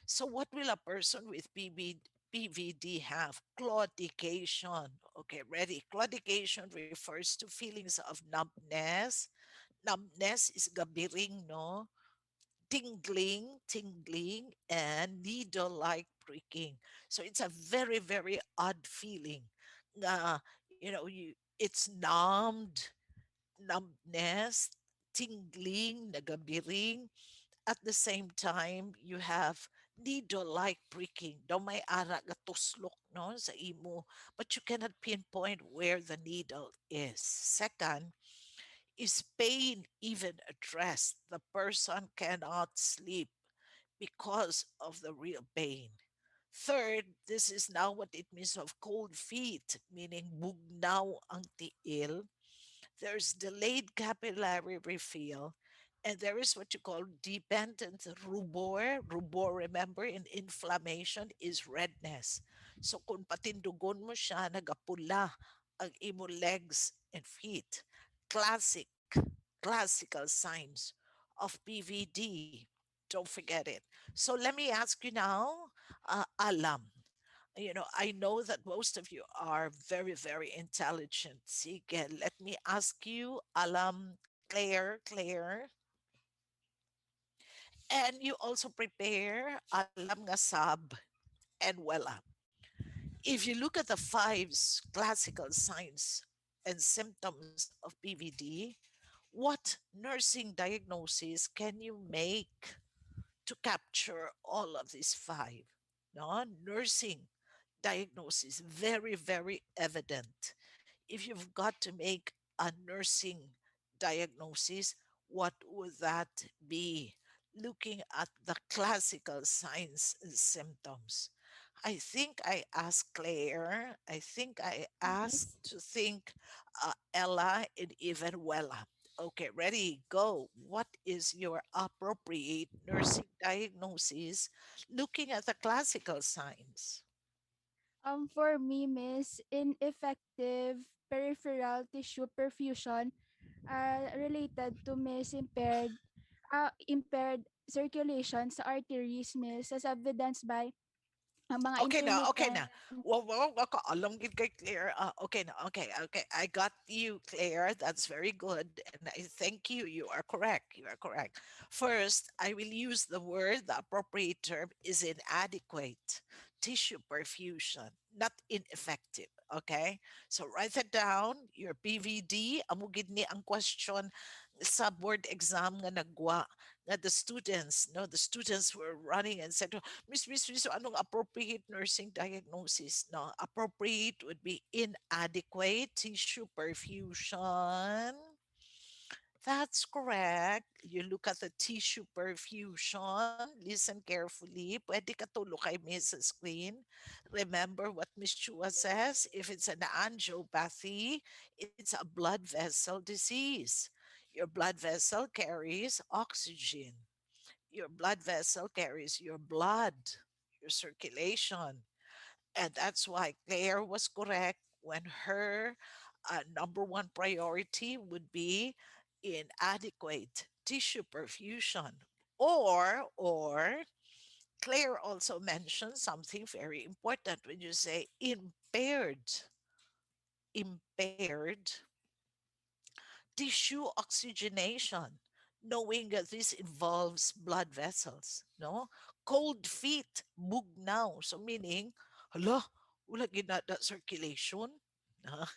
So what will a person with PVD have? Claudication. Okay, ready. Claudication refers to feelings of numbness. Numbness is gabiring, no? Tingling, and needle-like pricking. So it's a very, very odd feeling. It's numbness, tingling, nagabiring. At the same time, you have needle-like pricking. Daw may ara nga tuslok no sa imo, but you cannot pinpoint where the needle is. Second, is pain even addressed? The person cannot sleep because of the real pain. Third, this is now what it means of cold feet, meaning bugnaw ang tiil. There's delayed capillary refill, and there is what you call dependent rubor. Rubor, remember, in inflammation is redness. So kung patindugon mo siya, nagapula ang imo legs and feet. Classic, classical signs of PVD. Don't forget it. So let me ask you now, Alam. I know that most of you are very, very intelligent. Sige, let me ask you, Alam, Claire, and you also prepare Alam nga sab and Wella. If you look at the classical signs and symptoms of PVD, what nursing diagnosis can you make to capture all of these five? No, nursing diagnosis, very, very evident. If you've got to make a nursing diagnosis, what would that be? Looking at the classical signs and symptoms. I think I asked Claire. I think I asked Yes. to think Ella and even Wella. Okay, ready, go. What is your appropriate nursing diagnosis looking at the classical signs? For me, miss, ineffective peripheral tissue perfusion related to miss impaired circulation sa arteries, miss, as evidenced by ang mga Okay na, okay na. intermittent. Wow, ako alam gid kay Claire. Okay na, okay. I got you, Claire. That's very good, and I thank you. You are correct. You are correct. First, I will use the word. The appropriate term is inadequate tissue perfusion, not ineffective. Okay, so write it down. Your PVD. Amo gid ni ang question sa board exam nga nagwa nga the students, no, the students were running and said, Miss, anong appropriate nursing diagnosis? No, appropriate would be inadequate tissue perfusion. That's correct. You look at the tissue perfusion. Listen carefully. Pwede ka tulog kay Miss Screen. Remember what Miss Chua says. If it's an angiopathy, it's a blood vessel disease. Your blood vessel carries oxygen. Your blood vessel carries your blood, your circulation. And that's why Claire was correct when her number one priority would be inadequate tissue perfusion. Or Claire also mentioned something very important when you say impaired tissue oxygenation, knowing that this involves blood vessels, no? Cold feet, bugnaw. So meaning, hala, wala ginada circulation. No,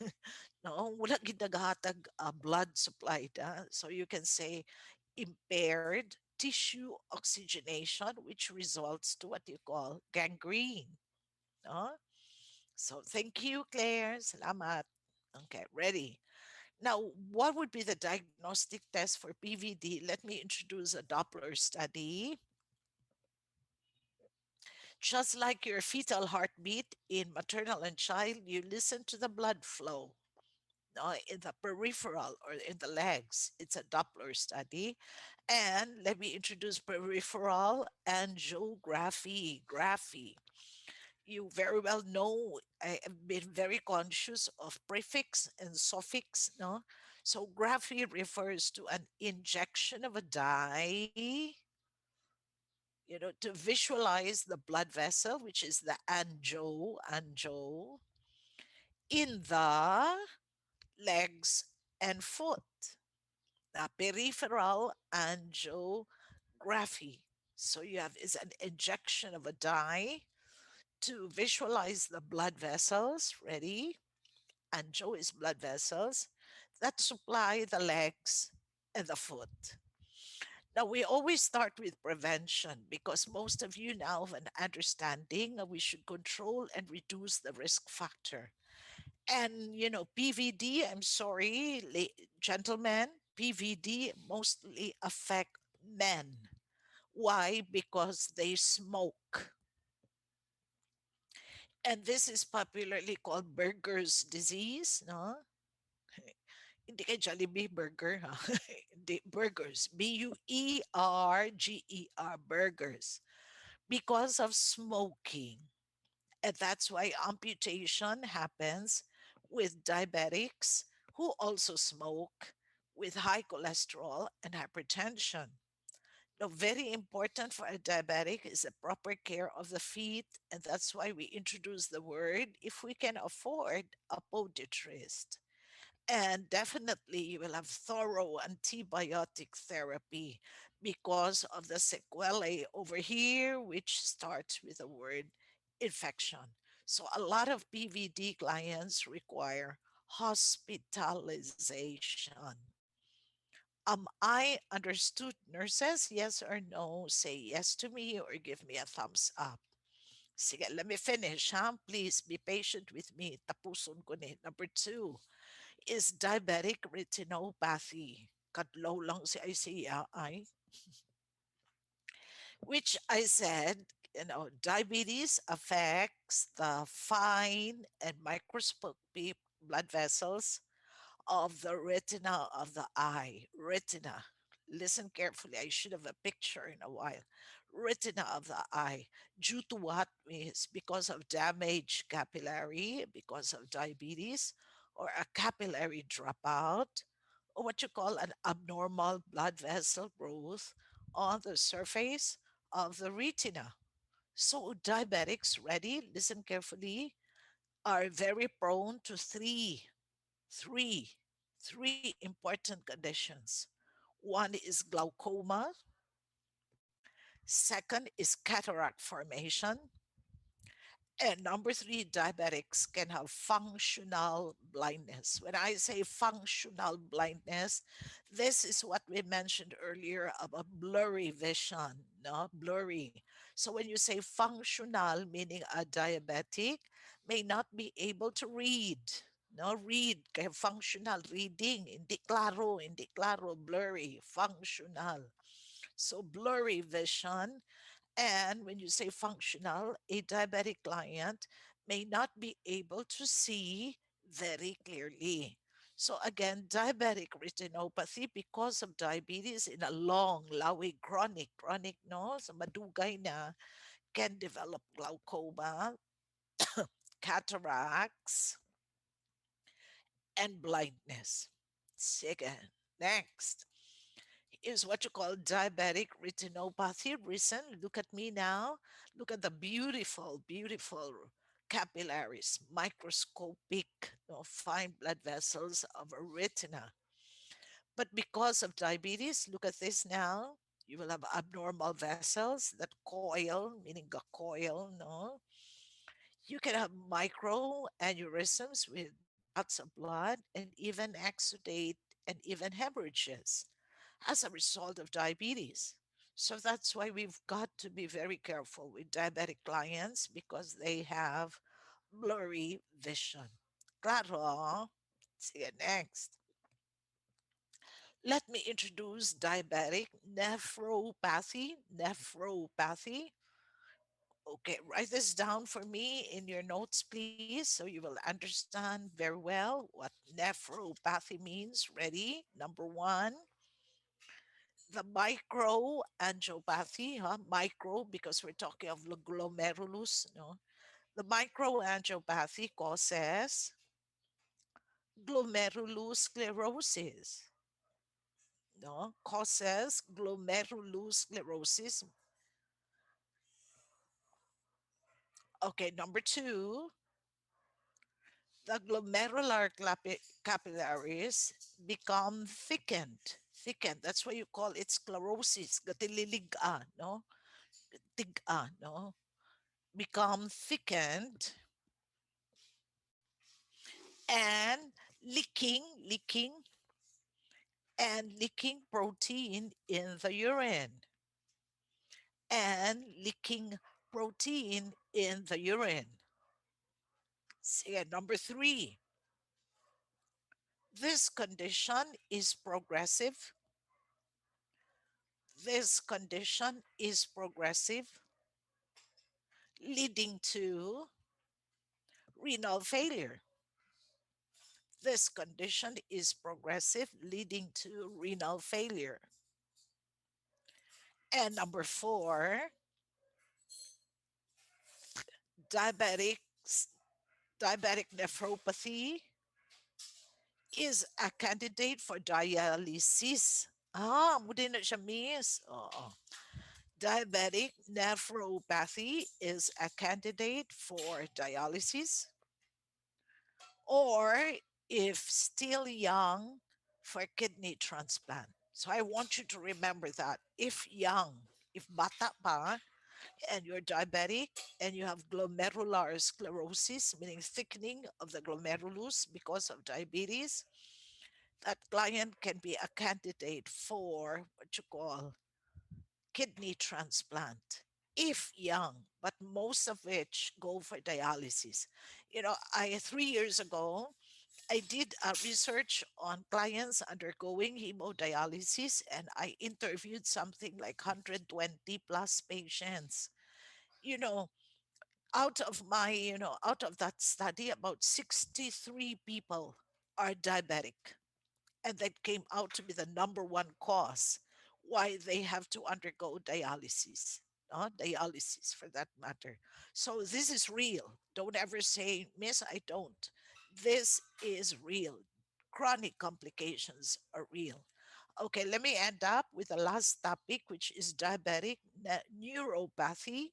no, wala ginagahatag blood supply. So you can say impaired tissue oxygenation, which results to what you call gangrene. No? So thank you, Claire. Salamat. Okay, ready. Now, what would be the diagnostic test for PVD? Let me introduce a Doppler study. Just like your fetal heartbeat in maternal and child, you listen to the blood flow in the peripheral or in the legs. It's a Doppler study. And let me introduce peripheral angiography. Graphy. You very well know I have been very conscious of prefix and suffix, no? So graphy refers to an injection of a dye, to visualize the blood vessel, which is the anjo, in the legs and foot. The peripheral angiography. So you have is an injection of a dye to visualize the blood vessels. Ready? Anjo is blood vessels that supply the legs and the foot. Now, we always start with prevention because most of you now have an understanding that we should control and reduce the risk factor. And, PVD, I'm sorry, gentlemen, PVD mostly affect men. Why? Because they smoke. And this is popularly called Berger's disease, no? Hindi kay Jollibee Burger, ha? Hindi, burgers. Burger, burgers. Because of smoking. And that's why amputation happens with diabetics who also smoke, with high cholesterol and hypertension. Now, very important for a diabetic is the proper care of the feet, and that's why we introduce the word if we can afford a podiatrist. And definitely, you will have thorough antibiotic therapy because of the sequelae over here, which starts with the word infection. So, a lot of PVD clients require hospitalization. I understood nurses? Yes or no? Say yes to me or give me a thumbs up. Sige, let me finish, huh? Please be patient with me. Tapuson ko ni. Number two is diabetic retinopathy. Kadlaw lang si Isaiah ay. Which I said, diabetes affects the fine and microscopic blood vessels of the retina of the eye. Retina. Listen carefully. I should have a picture in a while. Retina of the eye. Due to what? Is because of damaged capillary, because of diabetes, or a capillary dropout, or what you call an abnormal blood vessel growth on the surface of the retina. So diabetics, ready? Listen carefully, are very prone to three, three important conditions. One is glaucoma, second is cataract formation, and number three, diabetics can have functional blindness. When I say functional blindness, this is what we mentioned earlier about blurry vision, no? Blurry. So when you say functional, meaning a diabetic may not be able to read, no? Read, kaya functional reading, hindi klaro, blurry, functional. So blurry vision, and when you say functional, a diabetic client may not be able to see very clearly. So again, diabetic retinopathy because of diabetes in a long, lawi, chronic, no? So madugay na can develop glaucoma, cataracts, and blindness. Sige, next is what you call diabetic retinopathy. Listen, look at me now. Look at the beautiful capillaries, microscopic, fine blood vessels of a retina. But because of diabetes, look at this now. You will have abnormal vessels that coil, meaning a coil, no? You can have micro aneurysms with clots of blood and even exudate and even hemorrhages as a result of diabetes. So that's why we've got to be very careful with diabetic clients because they have blurry vision. Claro. See you next. Let me introduce diabetic nephropathy. Nephropathy. Okay, write this down for me in your notes, please, so you will understand very well what nephropathy means. Ready? Number one, the microangiopathy, huh? Micro, because we're talking of the glomerulus, no? The microangiopathy causes glomerulosclerosis, no? Causes glomerulosclerosis. Okay, number two, the glomerular capillaries become thickened. That's why you call it sclerosis. Gatililig, no? Tig, no? Become thickened and leaking and leaking protein in the urine and leaking protein in the urine. See, number three, this condition is progressive. This condition is progressive, leading to renal failure. This condition is progressive, leading to renal failure. And number four, diabetic diabetic nephropathy is a candidate for dialysis. Mudi na siya, miss. Oo. Diabetic nephropathy is a candidate for dialysis, or if still young, for kidney transplant. So I want you to remember that if young, if bata pa, and you're diabetic and you have glomerular sclerosis, meaning thickening of the glomerulus because of diabetes, that client can be a candidate for what you call kidney transplant if young, but most of which go for dialysis. I 3 years ago I did a research on clients undergoing hemodialysis, and I interviewed something like 120 plus patients. You know, out of that study, about 63 people are diabetic, and that came out to be the number one cause why they have to undergo dialysis. Dialysis for that matter. So this is real. Don't ever say, Miss, I don't. This is real. Chronic complications are real. Okay, let me end up with the last topic, which is diabetic neuropathy.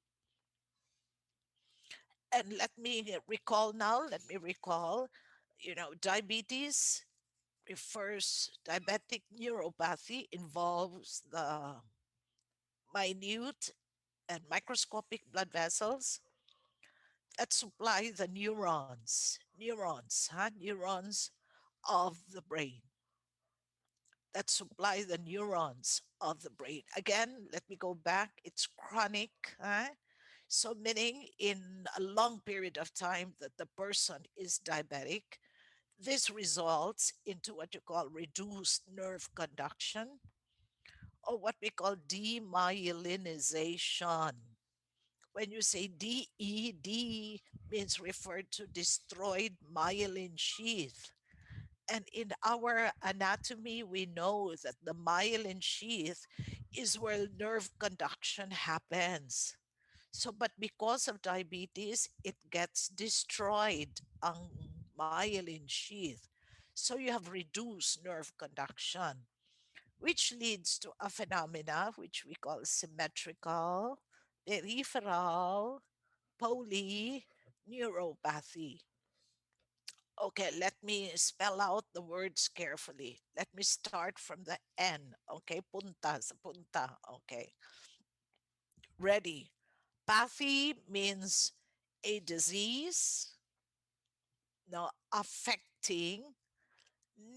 And let me recall now, let me recall, diabetes refers, diabetic neuropathy involves the minute and microscopic blood vessels that supply the neurons of the brain, that supply the neurons of the brain. Again, let me go back. It's chronic, huh? So meaning in a long period of time that the person is diabetic, this results into what you call reduced nerve conduction, or what we call demyelinization. When you say DED, means referred to destroyed myelin sheath. And in our anatomy, we know that the myelin sheath is where nerve conduction happens. So, but because of diabetes, it gets destroyed ang myelin sheath. So you have reduced nerve conduction, which leads to a phenomena which we call symmetrical peripheral polyneuropathy. Okay, let me spell out the words carefully. Let me start from the N. Okay, punta sa punta. Okay, ready. Pathy means a disease, no, affecting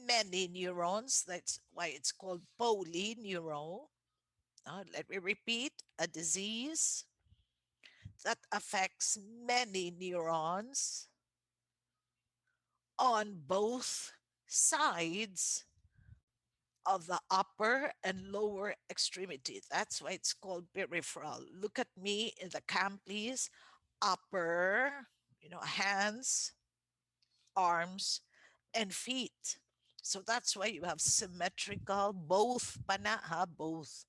many neurons. That's why it's called polyneural. Let me repeat, a disease that affects many neurons on both sides of the upper and lower extremity. That's why it's called peripheral. Look at me in the cam, please. Upper, hands, arms, and feet. So that's why you have symmetrical, both pana, ha, both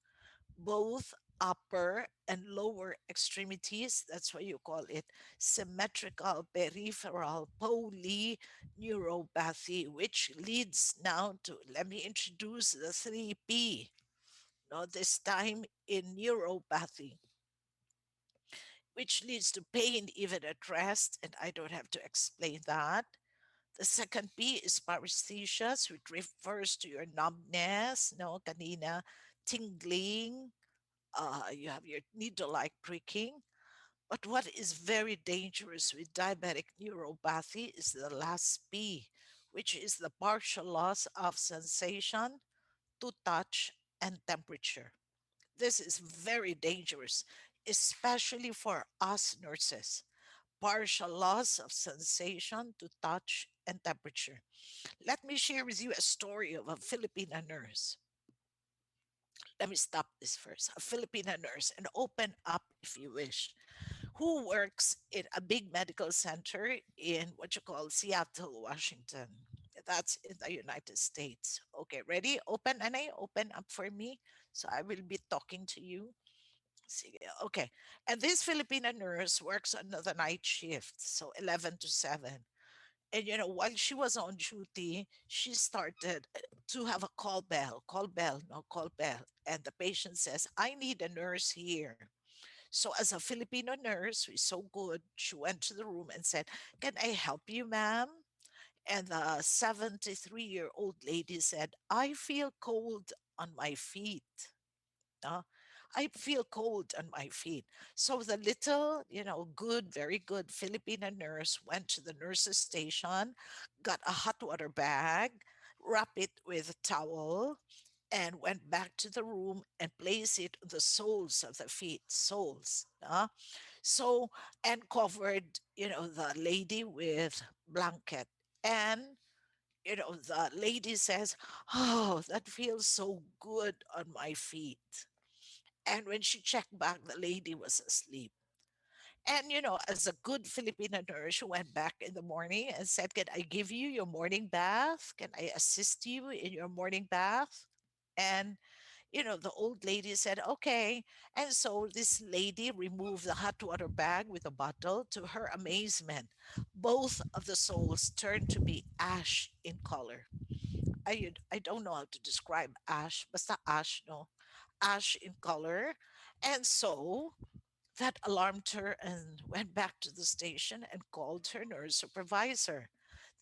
upper and lower extremities. That's why you call it symmetrical peripheral polyneuropathy, which leads now to, let me introduce the 3P. No, this time in neuropathy, which leads to pain even at rest, and I don't have to explain that. The second P is paresthesia, which refers to your numbness, no, kanina, tingling, you have your needle-like pricking. But what is very dangerous with diabetic neuropathy is the last P, which is the partial loss of sensation to touch and temperature. This is very dangerous, especially for us nurses. Partial loss of sensation to touch and temperature. Let me share with you a story of a Filipina nurse. Let me stop this first. A Filipina nurse, and open up if you wish, who works in a big medical center in what you call Seattle, Washington. That's in the United States. Okay, ready? Open, Anay, open up for me. So I will be talking to you. Sige, okay. And this Filipina nurse works on the night shift, so 11 to 7. And while she was on duty, she started to have a call bell, no call bell. And the patient says, I need a nurse here. So, as a Filipino nurse who is so good, she went to the room and said, can I help you, ma'am? And the 73-year-old lady said, I feel cold on my feet. Uh, I feel cold on my feet. So the little, good, very good Filipino nurse went to the nurse's station, got a hot water bag, wrapped it with a towel, and went back to the room and placed it on the soles of the feet, soles. So, and covered, the lady with blanket. And, the lady says, oh, that feels so good on my feet. And when she checked back, the lady was asleep. And, as a good Filipino nurse, she went back in the morning and said, can I give you your morning bath? Can I assist you in your morning bath? And the old lady said, okay. And so this lady removed the hot water bag with a bottle. To her amazement, both of the soles turned to be ash in color. I don't know how to describe ash, basta ash, no? Ash in color. And so That alarmed her and went back to the station and called her nurse supervisor.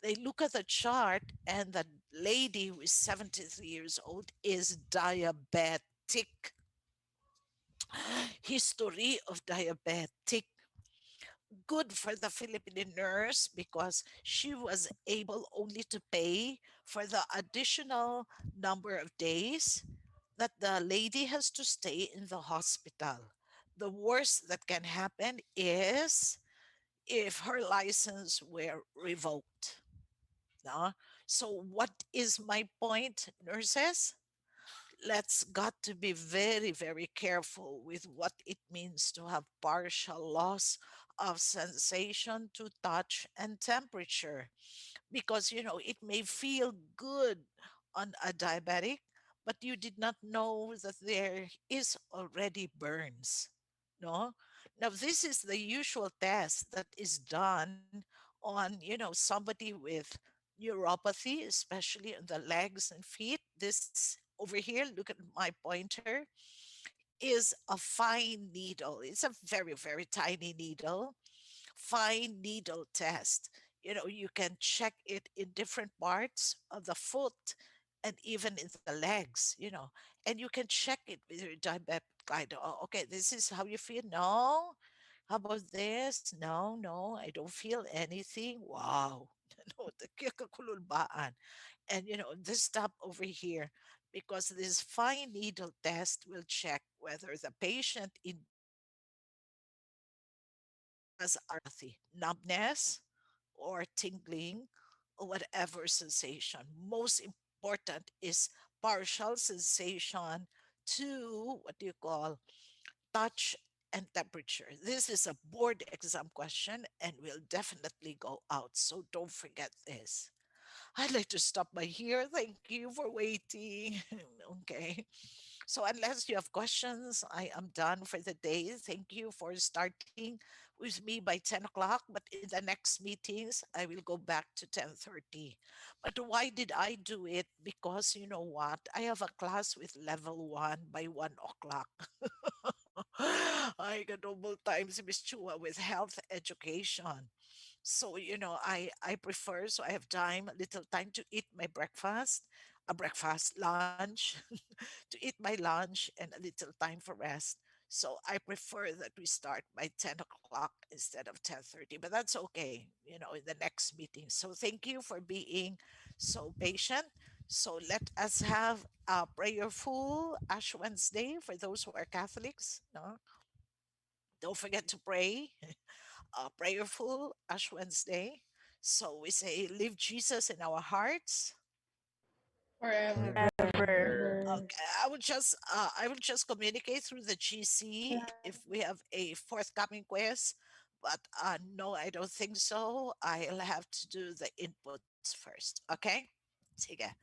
They look at the chart, and the lady who is 73 years old is diabetic. History of diabetic. Good for the Filipino nurse because she was able only to pay for the additional number of days that the lady has to stay in the hospital. The worst that can happen is if her license were revoked. No? So, what is my point, nurses? Let's got to be very, very careful with what it means to have partial loss of sensation to touch and temperature, because it may feel good on a diabetic, but you did not know that there is already burns. No. Now this is the usual test that is done on somebody with neuropathy, especially on the legs and feet. This over here, look at my pointer, is a fine needle. It's a very, very tiny needle, fine needle test. You can check it in different parts of the foot and even in the legs, and you can check it with your diabetic guide. Oh, okay, this is how you feel. No. How about this? No, no, I don't feel anything. Wow. No, the kikakululbaan. And this stop over here, because this fine needle test will check whether the patient indeed has apathy, numbness, or tingling, or whatever sensation. Most important is partial sensation to what do you call touch and temperature. This is a board exam question and will definitely go out. So don't forget this. I'd like to stop by here. Thank you for waiting. Okay. So, unless you have questions, I am done for the day. Thank you for starting with me by 10 o'clock. But in the next meetings, I will go back to 10:30. But why did I do it? Because you know what? I have a class with level 1 by 1 o'clock. I got double times Miss Chua with health education. So, I prefer, so I have time, a little time to eat my breakfast, a breakfast, lunch, to eat my lunch, and a little time for rest. So I prefer that we start by 10 o'clock instead of 10:30, but that's okay, in the next meeting. So thank you for being so patient. So let us have a prayerful Ash Wednesday for those who are Catholics. No, don't forget to pray. Prayerful Ash Wednesday. So we say, leave Jesus in our hearts. Forever. Forever. Okay, I will just communicate through the GC if we have a forthcoming quiz, but no, I don't think so. I'll have to do the inputs first. Okay, sige.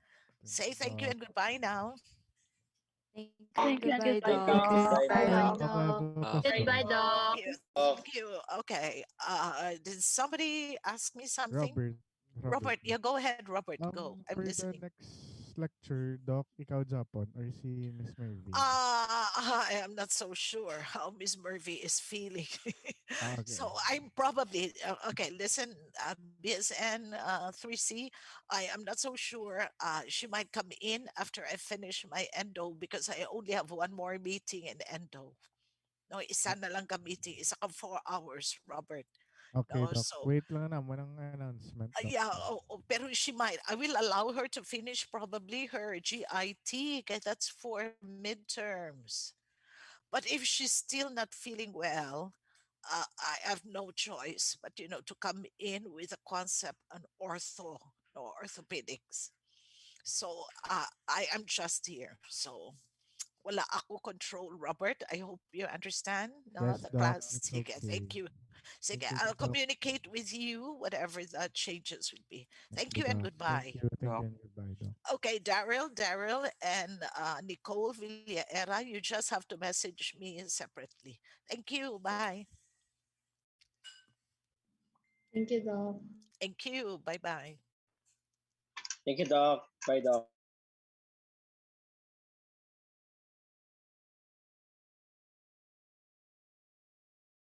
Say thank you and goodbye now. Thank you and Thank you and goodbye, Thank goodbye, you. Doc. Doc. Goodbye Bye, now. Doc. Bye, Doc, I have Doc. a Goodbye, question. Doc. Thank you. Off. Thank you. Okay. Did somebody ask me something? Robert, Robert. Robert, yeah, go ahead, Robert. Go. I'm For the listening. next lecture, Doc, ikaw Japon or si Miss Mervin? I am not so sure how Miss Murphy is feeling. Okay. So I'm probably okay. Listen, BSN 3C. I am not so sure. She might come in after I finish my endo because I only have one more meeting in endo. No, isa O- na lang ka meeting. Isa ka 4 hours, Robert. Okay, No, Doc. so Wait lang naman ang announcement, Doc. yeah, pero she might. I will allow her to finish probably her GIT, okay, that's for midterms. But if she's still not feeling well, I have no choice but to come in with a concept on ortho or orthopedics. So I am just here. So wala ako control, Robert. I hope you understand. No, Yes, the Doc. class. It's Sige, thank okay. you. Sige, Thank you, I'll Doc. communicate with you whatever the changes would be. Thank Thank you, you and Doc. Thank goodbye. you. Thank you Doc. and goodbye, Doc. Okay, Daryl, and Nicole Villaera, you just have to message me separately. Thank you. Bye. Thank you, Doc. Thank you. Bye bye. Thank you, Doc. Bye, Doc.